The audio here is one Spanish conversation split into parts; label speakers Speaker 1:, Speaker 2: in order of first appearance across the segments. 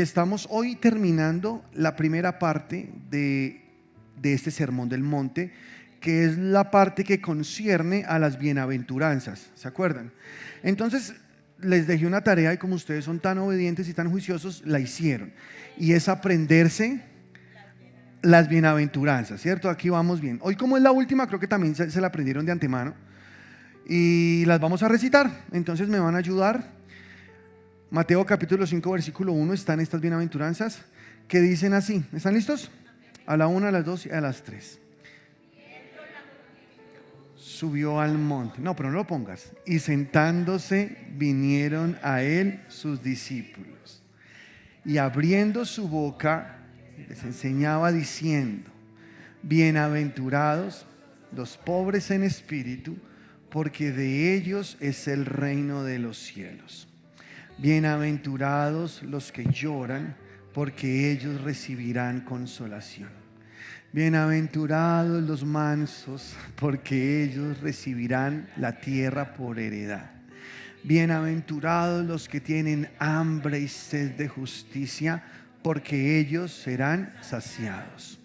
Speaker 1: Estamos hoy terminando la primera parte de este Sermón del Monte, que es la parte que concierne a las bienaventuranzas, ¿se acuerdan? Entonces les dejé una tarea y como ustedes son tan obedientes y tan juiciosos, la hicieron. Y es aprenderse las bienaventuranzas, ¿cierto? Aquí vamos bien. Hoy, como es la última, creo que también se la aprendieron de antemano y las vamos a recitar. Entonces me van a ayudar. Mateo capítulo 5 versículo 1 están estas bienaventuranzas que dicen así. ¿Están listos? A la 1, a las 2 y a las 3. Subió al monte. No, pero no lo pongas. Y sentándose vinieron a él sus discípulos. Y abriendo su boca les enseñaba diciendo: bienaventurados los pobres en espíritu, porque de ellos es el reino de los cielos. Bienaventurados los que lloran, porque ellos recibirán consolación. Bienaventurados los mansos, porque ellos recibirán la tierra por heredad. Bienaventurados los que tienen hambre y sed de justicia, porque ellos serán saciados.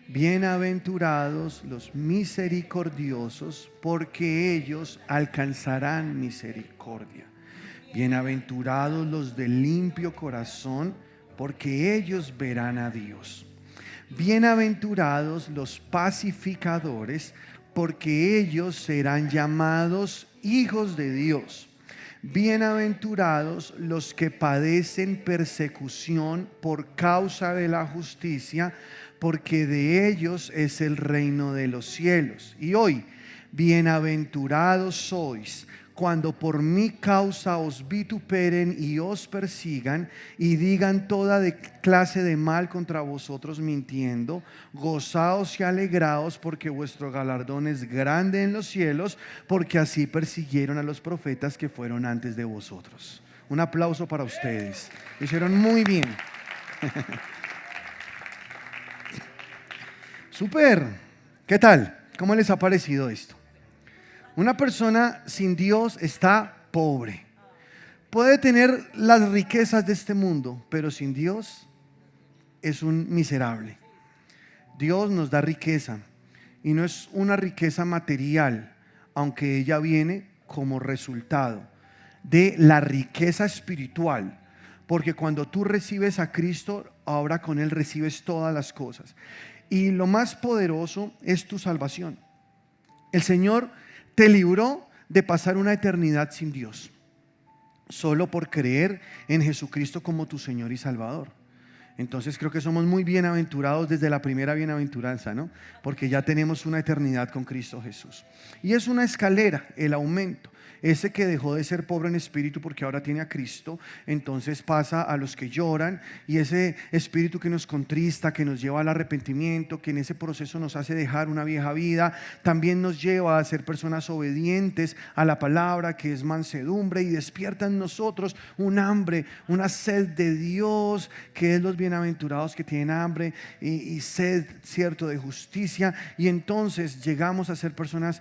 Speaker 1: Bienaventurados los misericordiosos, porque ellos alcanzarán misericordia. Bienaventurados los de limpio corazón, porque ellos verán a Dios. Bienaventurados los pacificadores, porque ellos serán llamados hijos de Dios. Bienaventurados los que padecen persecución por causa de la justicia, porque de ellos es el reino de los cielos. Y hoy, bienaventurados sois cuando por mi causa os vituperen y os persigan y digan toda clase de mal contra vosotros mintiendo. Gozaos y alegraos, porque vuestro galardón es grande en los cielos, porque así persiguieron a los profetas que fueron antes de vosotros. Un aplauso para ustedes. Lo hicieron muy bien. Súper. ¿Qué tal? ¿Cómo les ha parecido esto? Una persona sin Dios está pobre. Puede tener las riquezas de este mundo, pero sin Dios es un miserable. Dios nos da riqueza y no es una riqueza material, aunque ella viene como resultado de la riqueza espiritual. Porque cuando tú recibes a Cristo, ahora con Él recibes todas las cosas. Y lo más poderoso es tu salvación. El Señor te libró de pasar una eternidad sin Dios, solo por creer en Jesucristo como tu Señor y Salvador. Entonces creo que somos muy bienaventurados desde la primera bienaventuranza, ¿no? Porque ya tenemos una eternidad con Cristo Jesús. Y es una escalera, el aumento. Ese que dejó de ser pobre en espíritu porque ahora tiene a Cristo, entonces pasa a los que lloran, y ese espíritu que nos contrista, que nos lleva al arrepentimiento, que en ese proceso nos hace dejar una vieja vida, también nos lleva a ser personas obedientes a la palabra, que es mansedumbre, y despierta en nosotros un hambre, una sed de Dios, que es los bienaventurados que tienen hambre y sed, cierto, de justicia. Y entonces llegamos a ser personas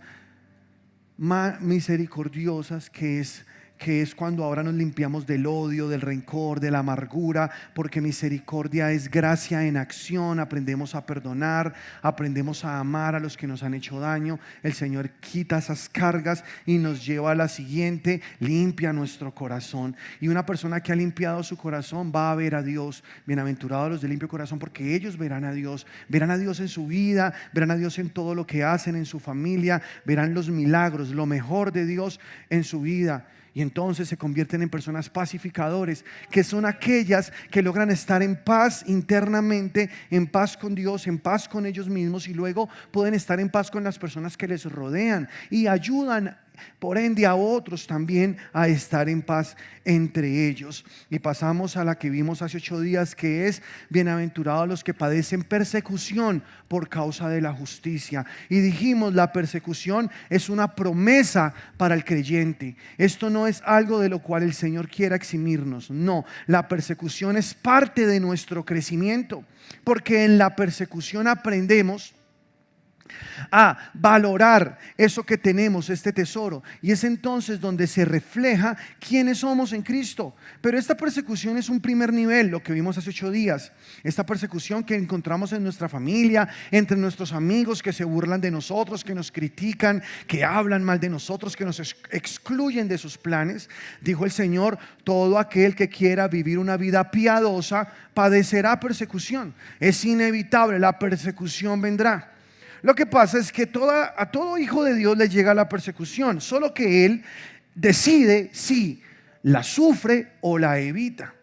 Speaker 1: más misericordiosas, que es cuando ahora nos limpiamos del odio, del rencor, de la amargura, porque misericordia es gracia en acción. Aprendemos a perdonar, aprendemos a amar a los que nos han hecho daño. El Señor quita esas cargas y nos lleva a la siguiente: limpia nuestro corazón. Y una persona que ha limpiado su corazón va a ver a Dios. Bienaventurados los de limpio corazón, porque ellos verán a Dios en su vida, verán a Dios en todo lo que hacen, en su familia, verán los milagros, lo mejor de Dios en su vida. Y entonces se convierten en personas pacificadores, que son aquellas que logran estar en paz internamente, en paz con Dios, en paz con ellos mismos, y luego pueden estar en paz con las personas que les rodean y ayudan por ende a otros también a estar en paz entre ellos. Y pasamos a la que vimos hace 8 días, que es: bienaventurados los que padecen persecución por causa de la justicia. Y dijimos, la persecución es una promesa para el creyente. Esto no es algo de lo cual el Señor quiera eximirnos, no. La persecución es parte de nuestro crecimiento, porque en la persecución aprendemos a valorar eso que tenemos, este tesoro. Y es entonces donde se refleja quiénes somos en Cristo. Pero esta persecución es un primer nivel, lo que vimos hace 8 días. Esta persecución que encontramos en nuestra familia, entre nuestros amigos que se burlan de nosotros, que nos critican, que hablan mal de nosotros, que nos excluyen de sus planes. Dijo el Señor: todo aquel que quiera vivir una vida piadosa padecerá persecución. Es inevitable, la persecución vendrá. Lo que pasa es que a todo hijo de Dios le llega la persecución, solo que él decide si la sufre o la evita.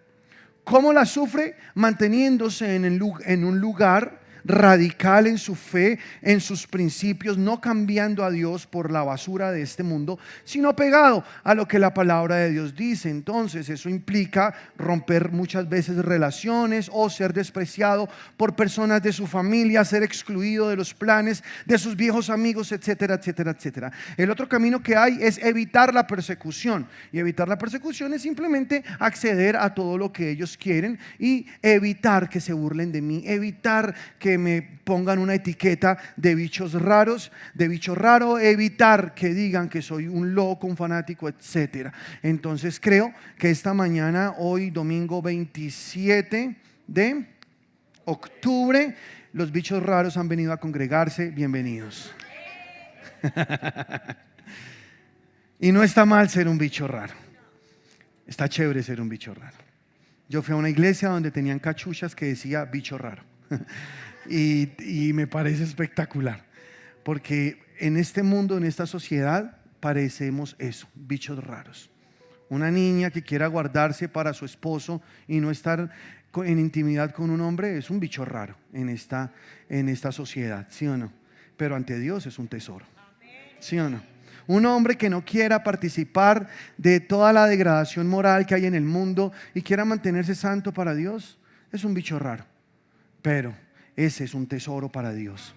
Speaker 1: ¿Cómo la sufre? Manteniéndose en un lugar radical en su fe, en sus principios, no cambiando a Dios por la basura de este mundo, sino pegado a lo que la palabra de Dios dice. Entonces eso implica romper muchas veces relaciones o ser despreciado por personas de su familia, ser excluido de los planes de sus viejos amigos, etcétera, etcétera, etcétera. El otro camino que hay es evitar la persecución, y evitar la persecución es simplemente acceder a todo lo que ellos quieren y evitar que se burlen de mí, evitar que me pongan una etiqueta de bichos raros, de bicho raro, evitar que digan que soy un loco, un fanático, etcétera. Entonces creo que esta mañana, hoy domingo 27 de octubre, los bichos raros han venido a congregarse. Bienvenidos. Y no está mal ser un bicho raro, está chévere ser un bicho raro. Yo fui a una iglesia donde tenían cachuchas que decía bicho raro. Y me parece espectacular, porque en este mundo, en esta sociedad, parecemos eso, bichos raros. Una niña que quiera guardarse para su esposo y no estar en intimidad con un hombre es un bicho raro en esta sociedad, ¿sí o no? Pero ante Dios es un tesoro, ¿sí o no? Un hombre que no quiera participar de toda la degradación moral que hay en el mundo y quiera mantenerse santo para Dios es un bicho raro, pero ese es un tesoro para Dios.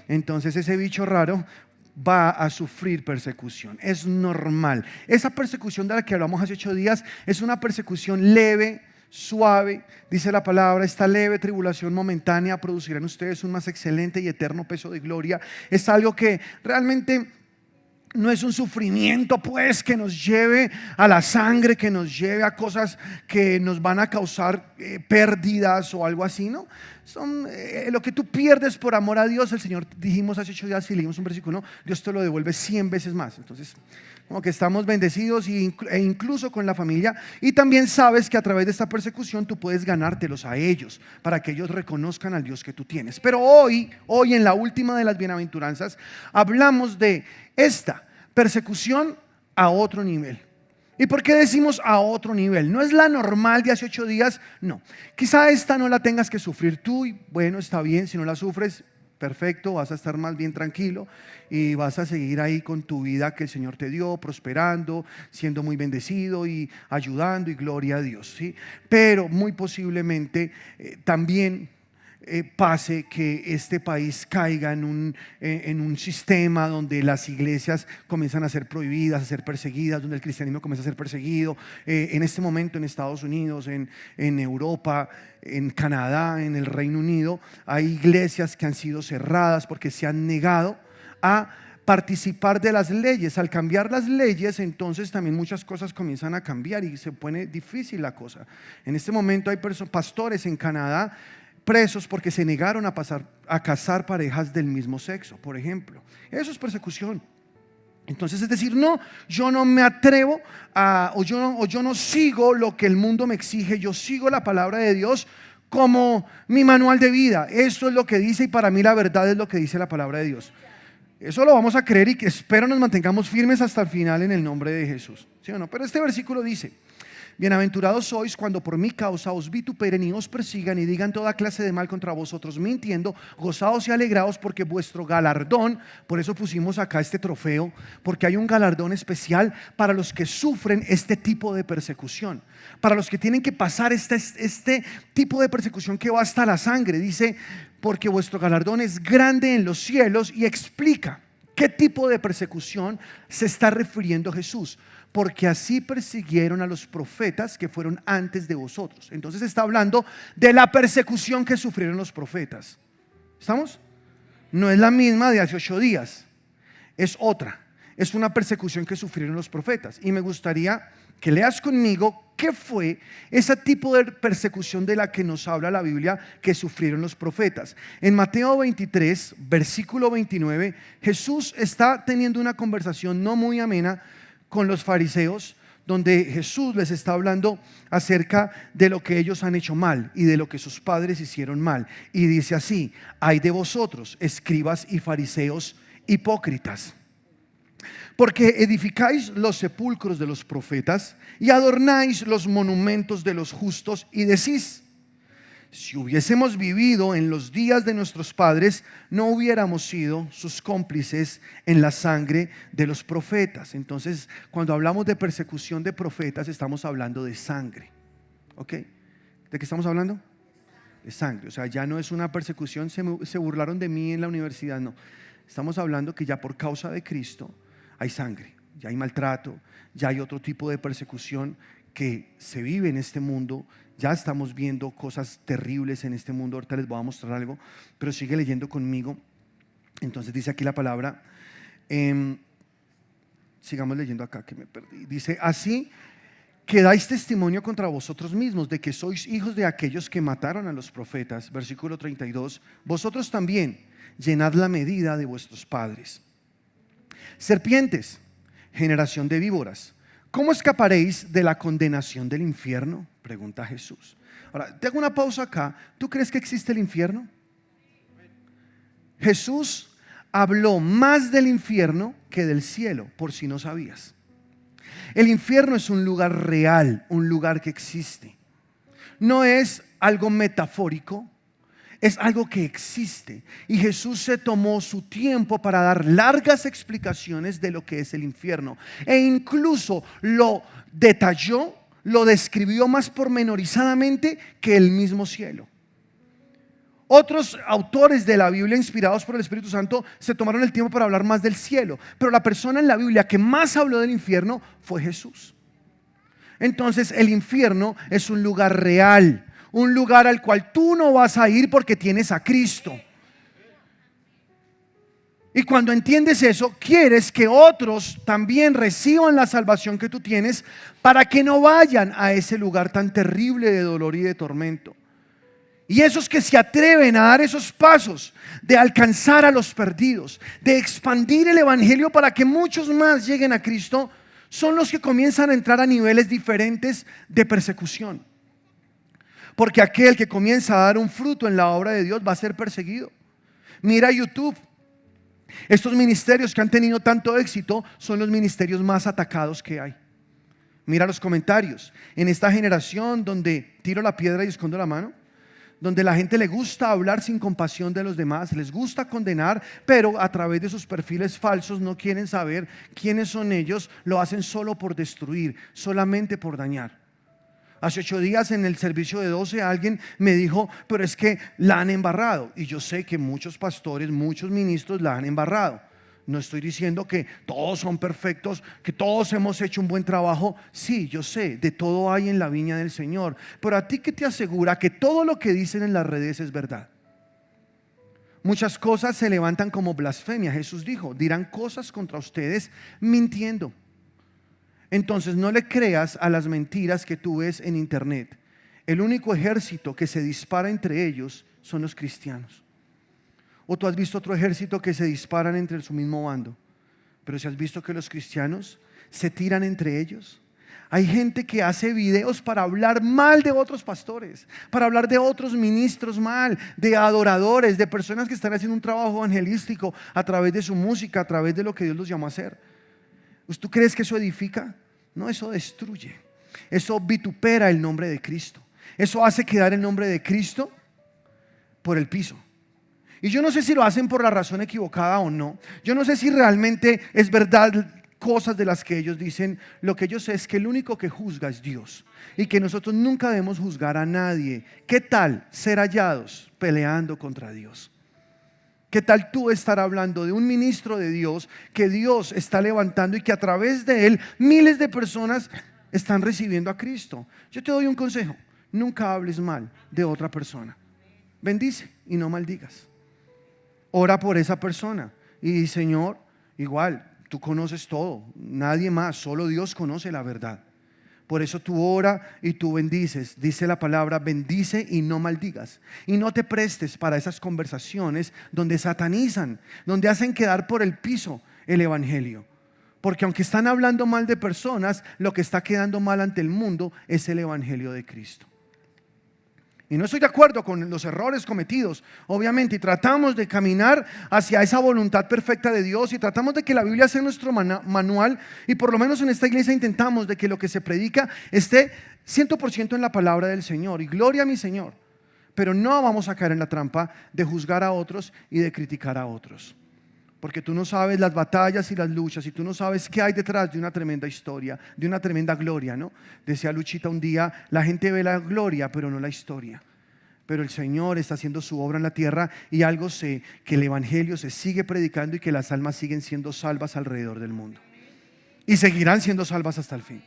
Speaker 1: Entonces ese bicho raro va a sufrir persecución, es normal. Esa persecución de la que hablamos hace 8 días es una persecución leve, suave. Dice la palabra: esta leve tribulación momentánea producirá en ustedes un más excelente y eterno peso de gloria. Es algo que realmente no es un sufrimiento pues que nos lleve a la sangre, que nos lleve a cosas que nos van a causar pérdidas o algo así, ¿no? Son lo que tú pierdes por amor a Dios. El Señor, dijimos hace 8 días, si leímos un versículo, Dios te lo devuelve 100 veces más. Entonces, como que estamos bendecidos e incluso con la familia. Y también sabes que a través de esta persecución tú puedes ganártelos a ellos, para que ellos reconozcan al Dios que tú tienes. Pero hoy en la última de las bienaventuranzas, hablamos de esta persecución a otro nivel. ¿Y por qué decimos a otro nivel? No es la normal de hace 8 días, no. Quizá esta no la tengas que sufrir tú, y bueno, está bien, si no la sufres, perfecto, vas a estar más bien tranquilo y vas a seguir ahí con tu vida que el Señor te dio, prosperando, siendo muy bendecido y ayudando, y gloria a Dios, ¿sí? Pero muy posiblemente también pase que este país caiga en un sistema donde las iglesias comienzan a ser prohibidas, a ser perseguidas, donde el cristianismo comienza a ser perseguido. En este momento en Estados Unidos, en Europa, en Canadá, en el Reino Unido, hay iglesias que han sido cerradas porque se han negado a participar de las leyes. Al cambiar las leyes, entonces también muchas cosas comienzan a cambiar y se pone difícil la cosa. En este momento hay pastores en Canadá presos porque se negaron a casar parejas del mismo sexo, por ejemplo. Eso es persecución. Entonces, es decir, no, yo no me atrevo o yo no sigo lo que el mundo me exige. Yo sigo la palabra de Dios como mi manual de vida. Eso es lo que dice, y para mí la verdad es lo que dice la palabra de Dios. Eso lo vamos a creer, y que espero nos mantengamos firmes hasta el final en el nombre de Jesús, ¿sí o no? Pero este versículo dice: bienaventurados sois cuando por mi causa os vituperen y os persigan y digan toda clase de mal contra vosotros mintiendo. Gozaos y alegraos, porque vuestro galardón, por eso pusimos acá este trofeo, porque hay un galardón especial para los que sufren este tipo de persecución, para los que tienen que pasar este tipo de persecución que va hasta la sangre. Dice: porque vuestro galardón es grande en los cielos, y explica qué tipo de persecución se está refiriendo Jesús. Porque así persiguieron a los profetas que fueron antes de vosotros. Entonces está hablando de la persecución que sufrieron los profetas. ¿Estamos? No es la misma de hace 8 días, es otra. Es una persecución que sufrieron los profetas. Y me gustaría que leas conmigo qué fue ese tipo de persecución de la que nos habla la Biblia que sufrieron los profetas. En Mateo 23, versículo 29, Jesús está teniendo una conversación no muy amena con los fariseos, donde Jesús les está hablando acerca de lo que ellos han hecho mal y de lo que sus padres hicieron mal. Y dice así: ay de vosotros, escribas y fariseos hipócritas, porque edificáis los sepulcros de los profetas y adornáis los monumentos de los justos, y decís: si hubiésemos vivido en los días de nuestros padres, no hubiéramos sido sus cómplices en la sangre de los profetas. Entonces, cuando hablamos de persecución de profetas, estamos hablando de sangre. ¿Ok? ¿De qué estamos hablando? De sangre. O sea, ya no es una persecución, se burlaron de mí en la universidad, no. Estamos hablando que ya por causa de Cristo hay sangre, ya hay maltrato, ya hay otro tipo de persecución que se vive en este mundo. Ya estamos viendo cosas terribles en este mundo. Ahorita les voy a mostrar algo, pero sigue leyendo conmigo. Entonces dice aquí la palabra, sigamos leyendo acá que me perdí. Dice: así que dais testimonio contra vosotros mismos de que sois hijos de aquellos que mataron a los profetas. Versículo 32, vosotros también llenad la medida de vuestros padres. Serpientes, generación de víboras, ¿cómo escaparéis de la condenación del infierno?, pregunta Jesús. Ahora, te hago una pausa acá. ¿Tú crees que existe el infierno? Jesús habló más del infierno que del cielo, por si no sabías. El infierno es un lugar real, un lugar que existe. No es algo metafórico, es algo que existe. Y Jesús se tomó su tiempo para dar largas explicaciones de lo que es el infierno. E incluso lo detalló, lo describió más pormenorizadamente que el mismo cielo. Otros autores de la Biblia, inspirados por el Espíritu Santo, se tomaron el tiempo para hablar más del cielo. Pero la persona en la Biblia que más habló del infierno fue Jesús. Entonces el infierno es un lugar real, un lugar al cual tú no vas a ir porque tienes a Cristo. Y cuando entiendes eso, quieres que otros también reciban la salvación que tú tienes, para que no vayan a ese lugar tan terrible de dolor y de tormento. Y esos que se atreven a dar esos pasos de alcanzar a los perdidos, de expandir el evangelio para que muchos más lleguen a Cristo, son los que comienzan a entrar a niveles diferentes de persecución. Porque aquel que comienza a dar un fruto en la obra de Dios va a ser perseguido. Mira YouTube. Estos ministerios que han tenido tanto éxito son los ministerios más atacados que hay. Mira los comentarios. En esta generación donde tiro la piedra y escondo la mano, donde la gente le gusta hablar sin compasión de los demás, les gusta condenar, pero a través de sus perfiles falsos no quieren saber quiénes son ellos, lo hacen solo por destruir, solamente por dañar. Hace 8 días en el servicio de 12 alguien me dijo: pero es que la han embarrado. Y yo sé que muchos pastores, muchos ministros la han embarrado. No estoy diciendo que todos son perfectos, que todos hemos hecho un buen trabajo. Sí, yo sé, de todo hay en la viña del Señor. Pero a ti, ¿qué te asegura que todo lo que dicen en las redes es verdad? Muchas cosas se levantan como blasfemia. Jesús dijo: dirán cosas contra ustedes mintiendo. Entonces no le creas a las mentiras que tú ves en internet. El único ejército que se dispara entre ellos son los cristianos. ¿O tú has visto otro ejército que se disparan entre su mismo bando? Pero si has visto que los cristianos se tiran entre ellos. Hay gente que hace videos para hablar mal de otros pastores, para hablar de otros ministros mal, de adoradores, de personas que están haciendo un trabajo evangelístico a través de su música, a través de lo que Dios los llamó a hacer. ¿Tú crees que eso edifica? No, eso destruye. Eso vitupera el nombre de Cristo. Eso hace quedar el nombre de Cristo por el piso. Y yo no sé si lo hacen por la razón equivocada o no. Yo no sé si realmente es verdad cosas de las que ellos dicen. Lo que yo sé es que el único que juzga es Dios, y que nosotros nunca debemos juzgar a nadie. ¿Qué tal ser hallados peleando contra Dios? ¿Qué tal tú estar hablando de un ministro de Dios que Dios está levantando y que a través de él miles de personas están recibiendo a Cristo? Yo te doy un consejo: nunca hables mal de otra persona. Bendice y no maldigas. ora por esa persona y Señor, igual, tú conoces todo, nadie más, solo Dios conoce la verdad. Por eso tú ora y tú bendices. Dice la palabra, bendice y no maldigas. Y no te prestes para esas conversaciones donde satanizan, donde hacen quedar por el piso el evangelio. Porque aunque están hablando mal de personas, lo que está quedando mal ante el mundo es el evangelio de Cristo. Y no estoy de acuerdo con los errores cometidos, obviamente, y tratamos de caminar hacia esa voluntad perfecta de Dios y tratamos de que la Biblia sea nuestro manual, y por lo menos en esta iglesia intentamos de que lo que se predica esté 100% en la palabra del Señor, y gloria a mi Señor. Pero no vamos a caer en la trampa de juzgar a otros y de criticar a otros. Porque tú no sabes las batallas y las luchas, y tú no sabes qué hay detrás de una tremenda historia, de una tremenda gloria, ¿no? Decía Luchita un día, la gente ve la gloria, pero no la historia. Pero el Señor está haciendo su obra en la tierra, y algo sé, que el evangelio se sigue predicando y que las almas siguen siendo salvas alrededor del mundo. Y seguirán siendo salvas hasta el fin.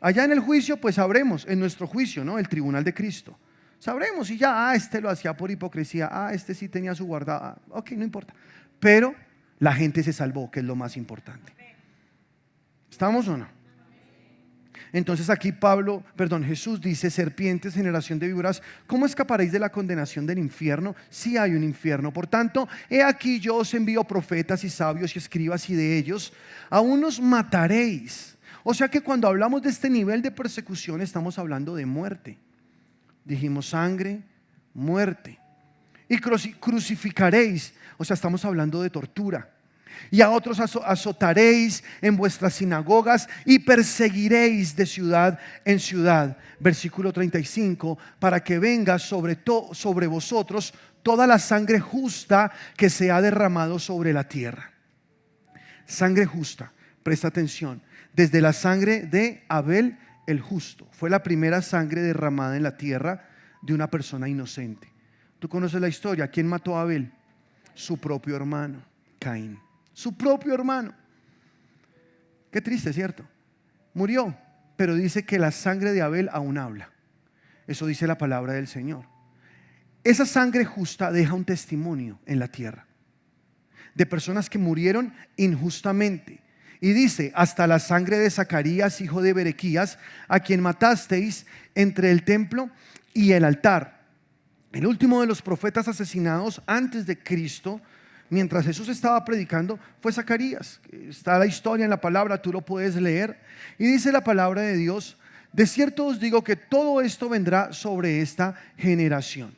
Speaker 1: Allá en el juicio, pues sabremos, en nuestro juicio, ¿no? El tribunal de Cristo. Sabremos y ya, este lo hacía por hipocresía, este sí tenía su guardada, ok, no importa. Pero la gente se salvó, que es lo más importante. ¿Estamos o no? Entonces aquí Jesús dice, serpientes, generación de víboras, ¿cómo escaparéis de la condenación del infierno? Si hay un infierno. Por tanto, he aquí yo os envío profetas y sabios y escribas, y de ellos a unos mataréis. O sea que cuando hablamos de este nivel de persecución estamos hablando de muerte. Dijimos sangre, muerte. Y crucificaréis, o sea, estamos hablando de tortura. Y a otros azotaréis en vuestras sinagogas y perseguiréis de ciudad en ciudad. Versículo 35, para que venga sobre vosotros toda la sangre justa que se ha derramado sobre la tierra. Sangre justa, presta atención, desde la sangre de Abel el justo. Fue la primera sangre derramada en la tierra de una persona inocente. Tú conoces la historia. ¿Quién mató a Abel? Su propio hermano, Caín. Su propio hermano. Qué triste, ¿cierto? Murió, pero dice que la sangre de Abel aún habla. Eso dice la palabra del Señor. Esa sangre justa deja un testimonio en la tierra de personas que murieron injustamente. Y dice, hasta la sangre de Zacarías, hijo de Berequías, a quien matasteis entre el templo y el altar. El último de los profetas asesinados antes de Cristo, mientras Jesús estaba predicando, fue Zacarías. Está la historia en la palabra, tú lo puedes leer. Y dice la palabra de Dios, de cierto os digo que todo esto vendrá sobre esta generación.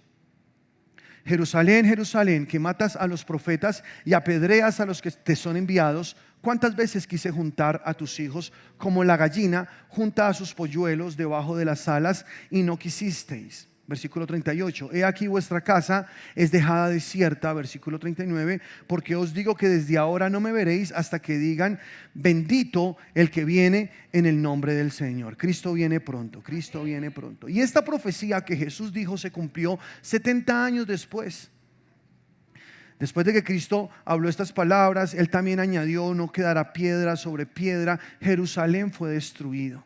Speaker 1: Jerusalén, Jerusalén, que matas a los profetas y apedreas a los que te son enviados, ¿cuántas veces quise juntar a tus hijos como la gallina junta a sus polluelos debajo de las alas, y no quisisteis? Versículo 38, he aquí vuestra casa es dejada desierta. Versículo 39, porque os digo que desde ahora no me veréis hasta que digan, bendito el que viene en el nombre del Señor. Cristo viene pronto, Cristo viene pronto. Y esta profecía que Jesús dijo se cumplió 70 años después. Después de que Cristo habló estas palabras, Él también añadió, no quedará piedra sobre piedra. Jerusalén fue destruido.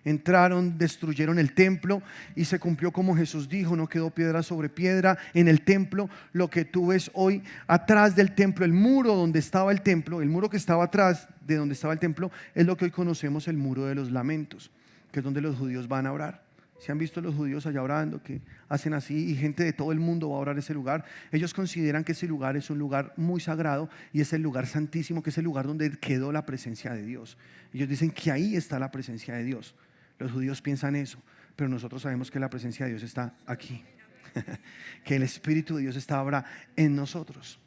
Speaker 1: Entraron, destruyeron el templo y se cumplió como Jesús dijo, no quedó piedra sobre piedra en el templo. Lo que tú ves hoy atrás del templo, el muro donde estaba el templo, el muro que estaba atrás de donde estaba el templo, es lo que hoy conocemos el muro de los lamentos, que es donde los judíos van a orar. Si han visto los judíos allá orando, que hacen así, y gente de todo el mundo va a orar ese lugar, ellos consideran que ese lugar es un lugar muy sagrado y es el lugar santísimo, que es el lugar donde quedó la presencia de Dios. Ellos dicen que ahí está la presencia de Dios. Los judíos piensan eso, pero nosotros sabemos que la presencia de Dios está aquí, que el Espíritu de Dios está ahora en nosotros.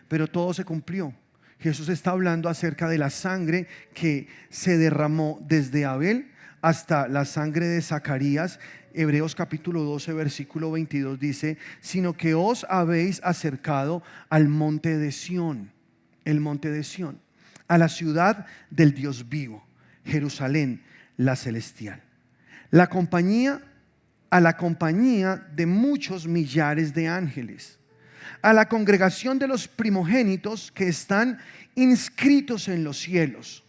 Speaker 1: Pero todo se cumplió. Jesús está hablando acerca de la sangre que se derramó desde Abel hasta la sangre de Zacarías. Hebreos capítulo 12 versículo 22 dice, sino que os habéis acercado al monte de Sión, el monte de Sión, a la ciudad del Dios vivo, Jerusalén, la celestial, a la compañía de muchos millares de ángeles, a la congregación de los primogénitos que están inscritos en los cielos.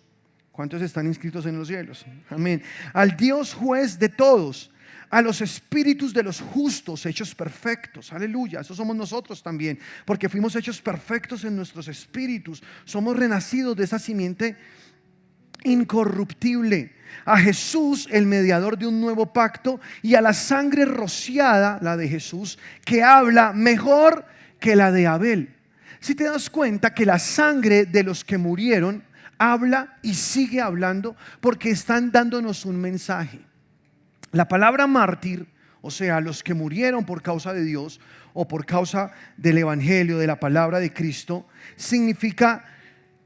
Speaker 1: ¿Cuántos están inscritos en los cielos? Amén. Al Dios juez de todos, a los espíritus de los justos hechos perfectos. Aleluya, eso somos nosotros también, porque fuimos hechos perfectos en nuestros espíritus. Somos renacidos de esa simiente incorruptible, a Jesús, el mediador de un nuevo pacto, y a la sangre rociada, la de Jesús, que habla mejor que la de Abel. Si te das cuenta que la sangre de los que murieron habla y sigue hablando, porque están dándonos un mensaje. La palabra mártir, o sea, los que murieron por causa de Dios o por causa del evangelio, de la palabra de Cristo, significa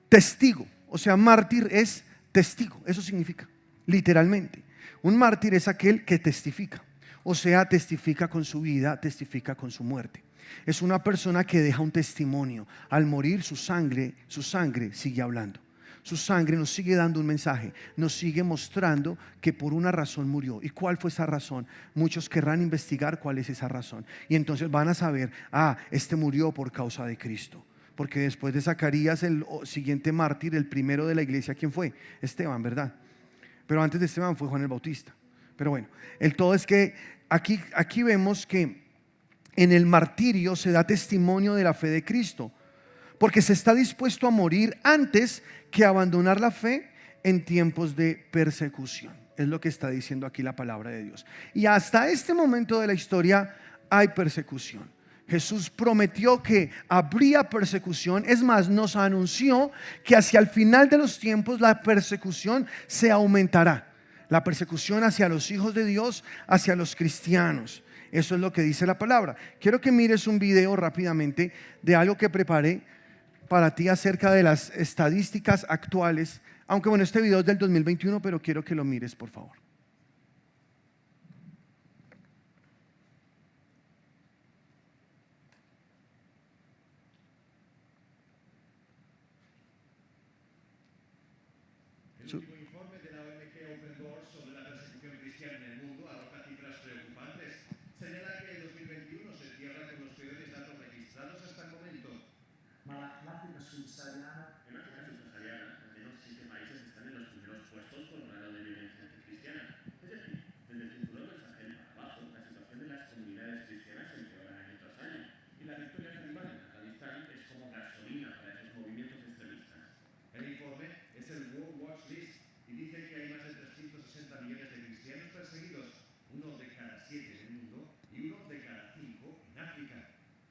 Speaker 1: testigo. O sea, mártir es testigo, eso significa, literalmente. Un mártir es aquel que testifica, o sea, testifica con su vida, testifica con su muerte. Es una persona que deja un testimonio. Al morir su sangre sigue hablando. Su sangre nos sigue dando un mensaje, nos sigue mostrando que por una razón murió. ¿Y cuál fue esa razón? Muchos querrán investigar cuál es esa razón. Y entonces van a saber, este murió por causa de Cristo. Porque después de Zacarías, el siguiente mártir, el primero de la iglesia, ¿quién fue? Esteban, ¿verdad? Pero antes de Esteban fue Juan el Bautista. Pero bueno, el todo es que aquí vemos que en el martirio se da testimonio de la fe de Cristo, porque se está dispuesto a morir antes que abandonar la fe en tiempos de persecución. Es lo que está diciendo aquí la palabra de Dios. Y hasta este momento de la historia hay persecución. Jesús prometió que habría persecución. Es más, nos anunció que hacia el final de los tiempos la persecución se aumentará. La persecución hacia los hijos de Dios, hacia los cristianos. Eso es lo que dice la palabra. Quiero que mires un video rápidamente de algo que preparé para ti acerca de las estadísticas actuales. Aunque bueno, este video es del 2021, pero quiero que lo mires, por favor.
Speaker 2: El último informe de la ONG Open Doors sobre la persecución cristiana en el mundo arroja cifras preocupantes. Señala que en 2021 se cierra con los peores datos registrados hasta el momento.
Speaker 3: En África subsahariana,
Speaker 2: al menos 7 países están en los primeros puestos por grado de violencia anticristiana. Es decir, desde el cinturón del Sahel para abajo, la situación de las comunidades cristianas empeora año tras año. Y la victoria talibán en Afganistán es como gasolina para esos movimientos extremistas. El informe es el World Watch List y dice que hay más de 360 millones de cristianos perseguidos, uno de cada 7 en el mundo y uno de cada 5 en África.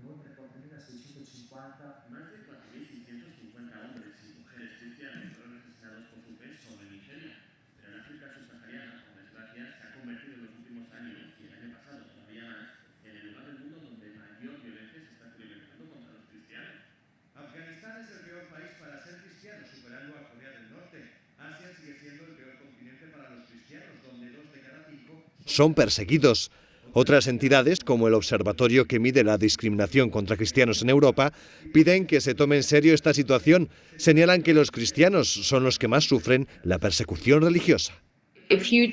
Speaker 3: oltre 4.650
Speaker 2: Más de 4.650 hombres y mujeres cristianos fueron asesinados por su fe solo en Nigeria. Pero en África subsahariana, por desgracia, se ha convertido en los últimos años, y el año pasado todavía más, en el lugar del mundo donde mayor violencia se está experimentando contra los cristianos. Afganistán es el peor país para ser cristiano, superando a Corea del Norte. Asia sigue siendo el peor continente para los cristianos, donde 2 de cada 5
Speaker 4: son perseguidos. Otras entidades, como el observatorio que mide la discriminación contra cristianos en Europa, piden que se tome en serio esta situación. Señalan que los cristianos son los que más sufren la persecución religiosa.
Speaker 5: Si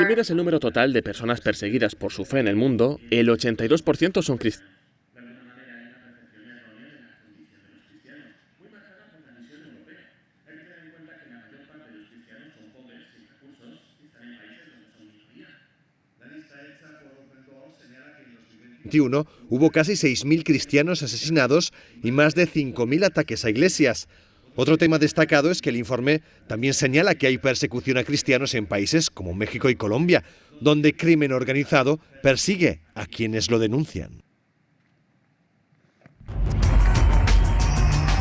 Speaker 5: miras el número total de personas perseguidas por su fe en el mundo, el 82% son cristianos.
Speaker 4: Hubo casi 6.000 cristianos asesinados y más de 5.000 ataques a iglesias. Otro tema destacado es que el informe también señala que hay persecución a cristianos en países como México y Colombia, donde crimen organizado persigue a quienes lo denuncian.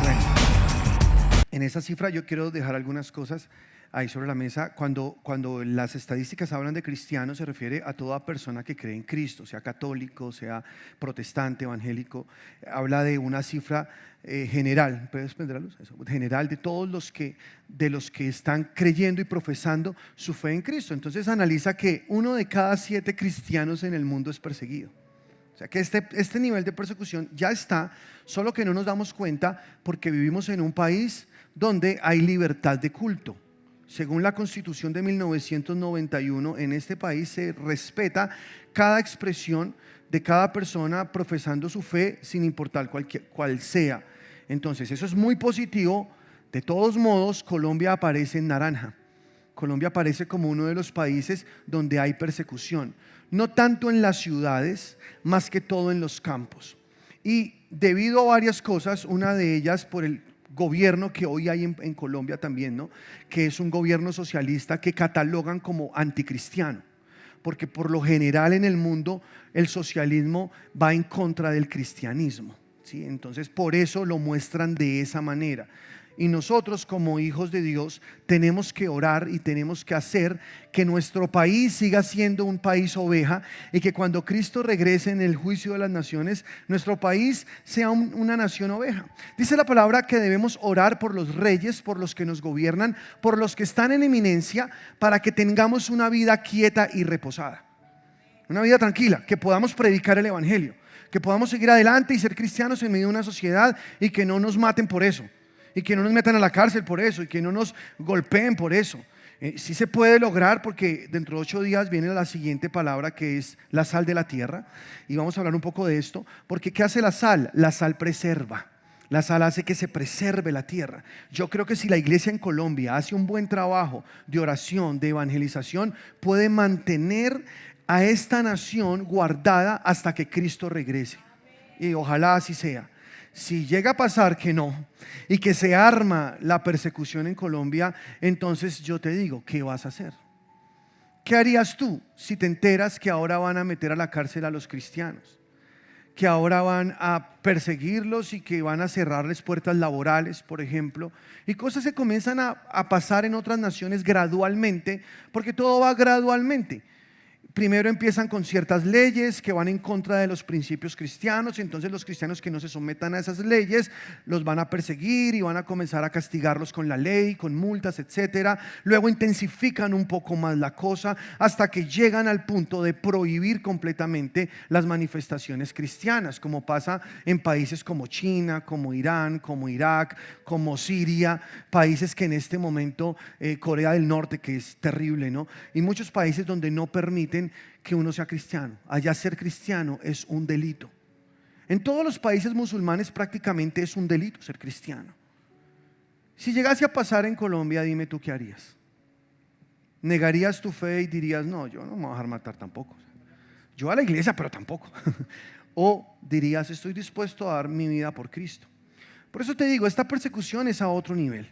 Speaker 1: Bueno, en esa cifra yo quiero dejar algunas cosas ahí sobre la mesa. Cuando las estadísticas hablan de cristianos, se refiere a toda persona que cree en Cristo, sea católico, sea protestante, evangélico. Habla de una cifra general, ¿puedes prender la luz? Eso, general de todos los que están creyendo y profesando su fe en Cristo. Entonces analiza que 1 de cada 7 cristianos en el mundo es perseguido. O sea que este nivel de persecución ya está, solo que no nos damos cuenta porque vivimos en un país donde hay libertad de culto. Según la Constitución de 1991, en este país se respeta cada expresión de cada persona profesando su fe, sin importar cuál sea. Entonces, eso es muy positivo. De todos modos, Colombia aparece en naranja. Colombia aparece como uno de los países donde hay persecución, no tanto en las ciudades, más que todo en los campos. Y debido a varias cosas, una de ellas por el gobierno que hoy hay en Colombia también, ¿no? Que es un gobierno socialista que catalogan como anticristiano, porque por lo general en el mundo el socialismo va en contra del cristianismo, ¿sí? Entonces por eso lo muestran de esa manera. Y nosotros como hijos de Dios tenemos que orar y tenemos que hacer que nuestro país siga siendo un país oveja y que cuando Cristo regrese en el juicio de las naciones, nuestro país sea una nación oveja. Dice la palabra que debemos orar por los reyes, por los que nos gobiernan, por los que están en eminencia, para que tengamos una vida quieta y reposada. Una vida tranquila, que podamos predicar el evangelio, que podamos seguir adelante y ser cristianos en medio de una sociedad y que no nos maten por eso. Y que no nos metan a la cárcel por eso, y que no nos golpeen por eso. Sí se puede lograr, porque dentro de 8 días viene la siguiente palabra, que es la sal de la tierra. Y vamos a hablar un poco de esto, porque ¿qué hace la sal? La sal preserva. La sal hace que se preserve la tierra. Yo creo que si la iglesia en Colombia hace un buen trabajo de oración, de evangelización, puede mantener a esta nación guardada hasta que Cristo regrese. Y ojalá así sea. Si llega a pasar que no y que se arma la persecución en Colombia, entonces yo te digo, ¿qué vas a hacer? ¿Qué harías tú si te enteras que ahora van a meter a la cárcel a los cristianos? Que ahora van a perseguirlos y que van a cerrarles puertas laborales, por ejemplo. Y cosas se comienzan a pasar en otras naciones gradualmente, porque todo va gradualmente. Primero empiezan con ciertas leyes que van en contra de los principios cristianos, y entonces los cristianos que no se sometan a esas leyes los van a perseguir y van a comenzar a castigarlos con la ley, con multas, etcétera. Luego intensifican un poco más la cosa hasta que llegan al punto de prohibir completamente las manifestaciones cristianas, como pasa en países como China, como Irán, como Irak, como Siria, países que en este momento, Corea del Norte, que es terrible, ¿no? Y muchos países donde no permiten que uno sea cristiano. Allá ser cristiano es un delito. En todos los países musulmanes prácticamente es un delito ser cristiano. Si llegase a pasar en Colombia, dime tú qué harías. ¿Negarías tu fe y dirías, no, yo no me voy a dejar matar tampoco? Yo a la iglesia, pero tampoco. O dirías, estoy dispuesto a dar mi vida por Cristo. Por eso te digo, esta persecución es a otro nivel.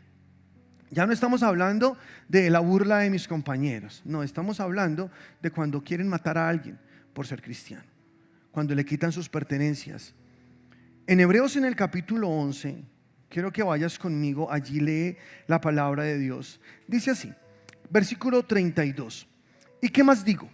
Speaker 1: Ya no estamos hablando de la burla de mis compañeros, no, estamos hablando de cuando quieren matar a alguien por ser cristiano, cuando le quitan sus pertenencias. En Hebreos, en el capítulo 11, quiero que vayas conmigo, allí lee la palabra de Dios. Dice así, versículo 32. ¿Y qué más digo?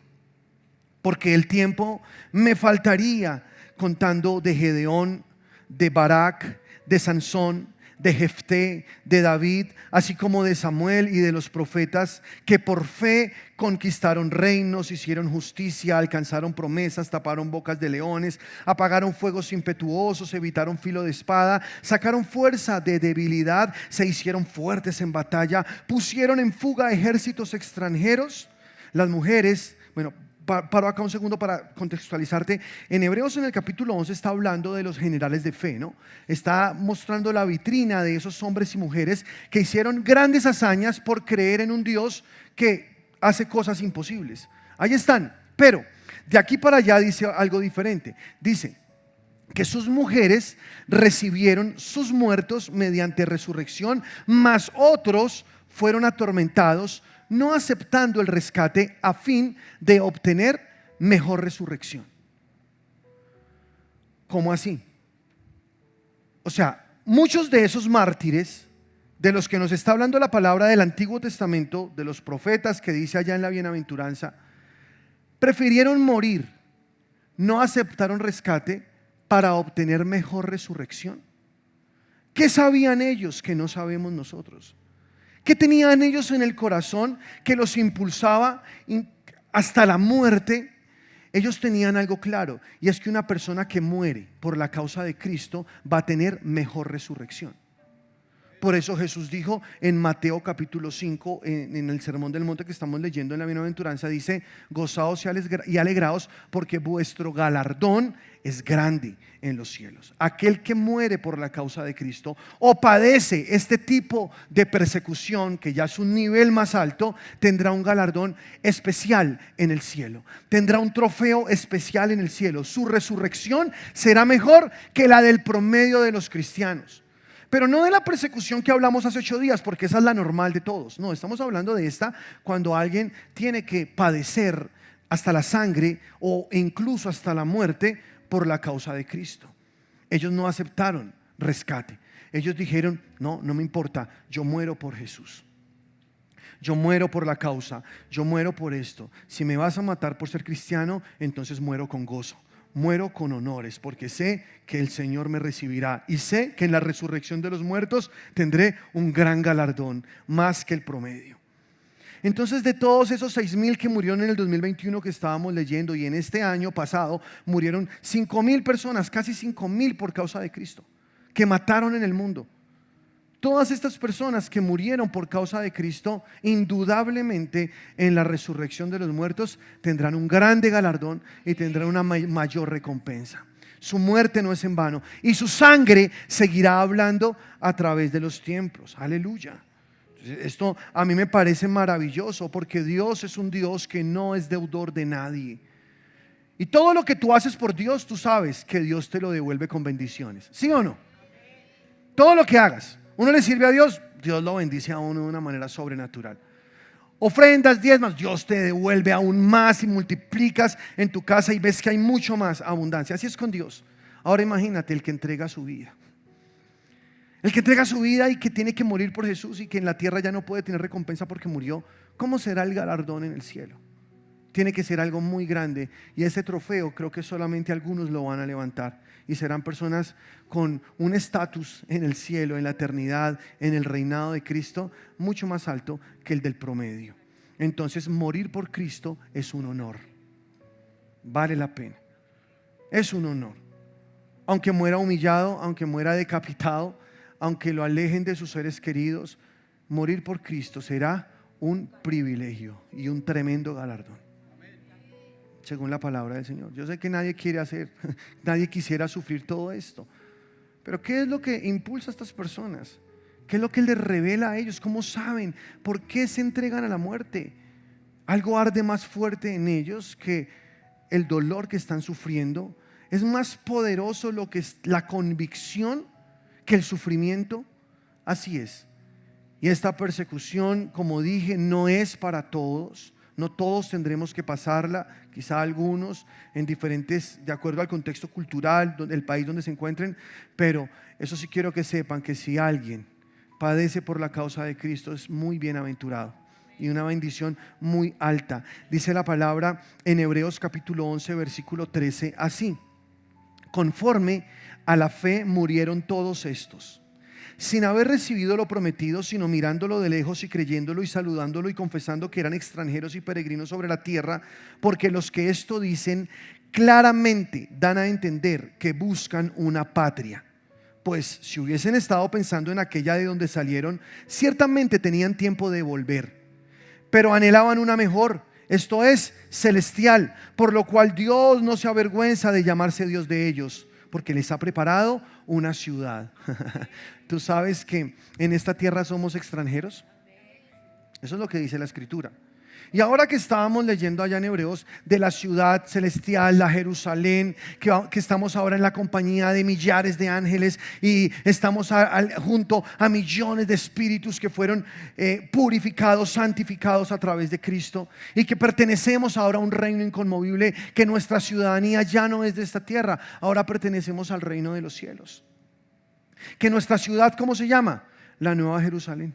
Speaker 1: Porque el tiempo me faltaría contando de Gedeón, de Barak, de Sansón, de Jefté, de David, así como de Samuel y de los profetas, que por fe conquistaron reinos, hicieron justicia, alcanzaron promesas, taparon bocas de leones, apagaron fuegos impetuosos, evitaron filo de espada, sacaron fuerza de debilidad, se hicieron fuertes en batalla, pusieron en fuga ejércitos extranjeros. Las mujeres, bueno, paro acá un segundo para contextualizarte. En Hebreos, en el capítulo 11, está hablando de los generales de fe, ¿no? Está mostrando la vitrina de esos hombres y mujeres que hicieron grandes hazañas por creer en un Dios que hace cosas imposibles. Ahí están, pero de aquí para allá dice algo diferente. Dice que sus mujeres recibieron sus muertos mediante resurrección, mas otros fueron atormentados, no aceptando el rescate a fin de obtener mejor resurrección. ¿Cómo así? O sea, muchos de esos mártires de los que nos está hablando la palabra del Antiguo Testamento, de los profetas que dice allá en la bienaventuranza, prefirieron morir, no aceptaron rescate para obtener mejor resurrección. ¿Qué sabían ellos que no sabemos nosotros? ¿Qué tenían ellos en el corazón que los impulsaba hasta la muerte? Ellos tenían algo claro, y es que una persona que muere por la causa de Cristo va a tener mejor resurrección. Por eso Jesús dijo en Mateo capítulo 5, en el Sermón del Monte que estamos leyendo en la Bienaventuranza, dice: gozaos y alegraos, porque vuestro galardón es grande en los cielos. Aquel que muere por la causa de Cristo o padece este tipo de persecución, que ya es un nivel más alto, tendrá un galardón especial en el cielo, tendrá un trofeo especial en el cielo. Su resurrección será mejor que la del promedio de los cristianos. Pero no de la persecución que hablamos hace 8 días, porque esa es la normal de todos. No, estamos hablando de esta cuando alguien tiene que padecer hasta la sangre o incluso hasta la muerte por la causa de Cristo. Ellos no aceptaron rescate. Ellos dijeron: no me importa, yo muero por Jesús. Yo muero por la causa, yo muero por esto. Si me vas a matar por ser cristiano, entonces muero con gozo. Muero con honores, porque sé que el Señor me recibirá y sé que en la resurrección de los muertos tendré un gran galardón, más que el promedio. Entonces, de todos esos 6,000 que murieron en el 2021 que estábamos leyendo, y en este año pasado murieron 5,000 personas, casi 5,000 por causa de Cristo, que mataron en el mundo. Todas estas personas que murieron por causa de Cristo, indudablemente en la resurrección de los muertos tendrán un grande galardón y tendrán una mayor recompensa. Su muerte no es en vano y su sangre seguirá hablando a través de los tiempos. Aleluya. Esto a mí me parece maravilloso, porque Dios es un Dios que no es deudor de nadie. Y todo lo que tú haces por Dios, tú sabes que Dios te lo devuelve con bendiciones. ¿Sí o no? Todo lo que hagas, uno le sirve a Dios, Dios lo bendice a uno de una manera sobrenatural. Ofrendas, diezmas, Dios te devuelve aún más y multiplicas en tu casa y ves que hay mucho más abundancia. Así es con Dios. Ahora imagínate el que entrega su vida. El que entrega su vida y que tiene que morir por Jesús y que en la tierra ya no puede tener recompensa porque murió. ¿Cómo será el galardón en el cielo? Tiene que ser algo muy grande, y ese trofeo creo que solamente algunos lo van a levantar, y serán personas con un estatus en el cielo, en la eternidad, en el reinado de Cristo, mucho más alto que el del promedio. Entonces, morir por Cristo es un honor. Vale la pena. Es un honor. Aunque muera humillado, aunque muera decapitado, aunque lo alejen de sus seres queridos, morir por Cristo será un privilegio y un tremendo galardón, según la palabra del Señor. Yo sé que nadie quiere nadie quisiera sufrir todo esto, pero ¿qué es lo que impulsa a estas personas? ¿Qué es lo que les revela a ellos? ¿Cómo saben? ¿Por qué se entregan a la muerte? Algo arde más fuerte en ellos que el dolor que están sufriendo. Es más poderoso lo que es la convicción que el sufrimiento. Así es. Y esta persecución, como dije, no es para todos. No todos tendremos que pasarla, quizá algunos en diferentes, de acuerdo al contexto cultural del país donde se encuentren, pero eso sí quiero que sepan, que si alguien padece por la causa de Cristo es muy bienaventurado y una bendición muy alta. Dice la palabra en Hebreos capítulo 11 versículo 13 así: conforme a la fe murieron todos estos, sin haber recibido lo prometido, sino mirándolo de lejos y creyéndolo y saludándolo y confesando que eran extranjeros y peregrinos sobre la tierra, porque los que esto dicen claramente dan a entender que buscan una patria. Pues si hubiesen estado pensando en aquella de donde salieron, ciertamente tenían tiempo de volver, pero anhelaban una mejor, esto es, celestial, por lo cual Dios no se avergüenza de llamarse Dios de ellos, porque les ha preparado una ciudad. ¿Tú sabes que en esta tierra somos extranjeros? Eso es lo que dice la Escritura. Y ahora que estábamos leyendo allá en Hebreos de la ciudad celestial, la Jerusalén, que estamos ahora en la compañía de millares de ángeles y estamos junto a millones de espíritus que fueron purificados, santificados a través de Cristo, y que pertenecemos ahora a un reino inconmovible, que nuestra ciudadanía ya no es de esta tierra, ahora pertenecemos al reino de los cielos. Que nuestra ciudad, ¿cómo se llama? La Nueva Jerusalén.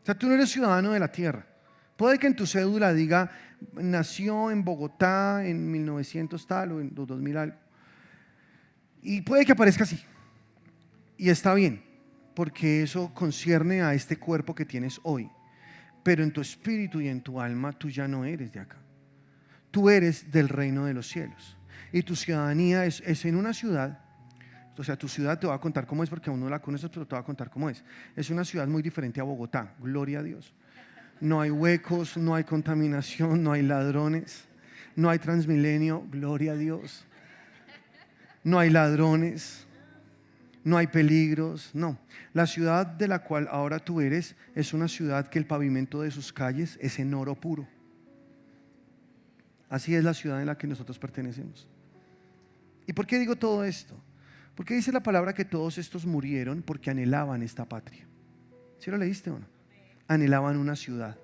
Speaker 1: O sea, tú no eres ciudadano de la tierra. Puede que en tu cédula diga nació en Bogotá en 1900 tal o en 2000 algo, y puede que aparezca así, y está bien, porque eso concierne a este cuerpo que tienes hoy. Pero en tu espíritu y en tu alma tú ya no eres de acá. Tú eres del reino de los cielos, y tu ciudadanía es en una ciudad. O sea, tu ciudad te va a contar cómo es porque aún no la conoces, pero te va a contar cómo es. Es una ciudad muy diferente a Bogotá, gloria a Dios. No hay huecos, no hay contaminación, no hay ladrones, no hay Transmilenio, gloria a Dios. No hay ladrones, no hay peligros, no. La ciudad de la cual ahora tú eres es una ciudad que el pavimento de sus calles es en oro puro. Así es la ciudad en la que nosotros pertenecemos. ¿Y por qué digo todo esto? Porque dice la palabra que todos estos murieron porque anhelaban esta patria. ¿Sí lo leíste o no? Anhelaban una ciudad.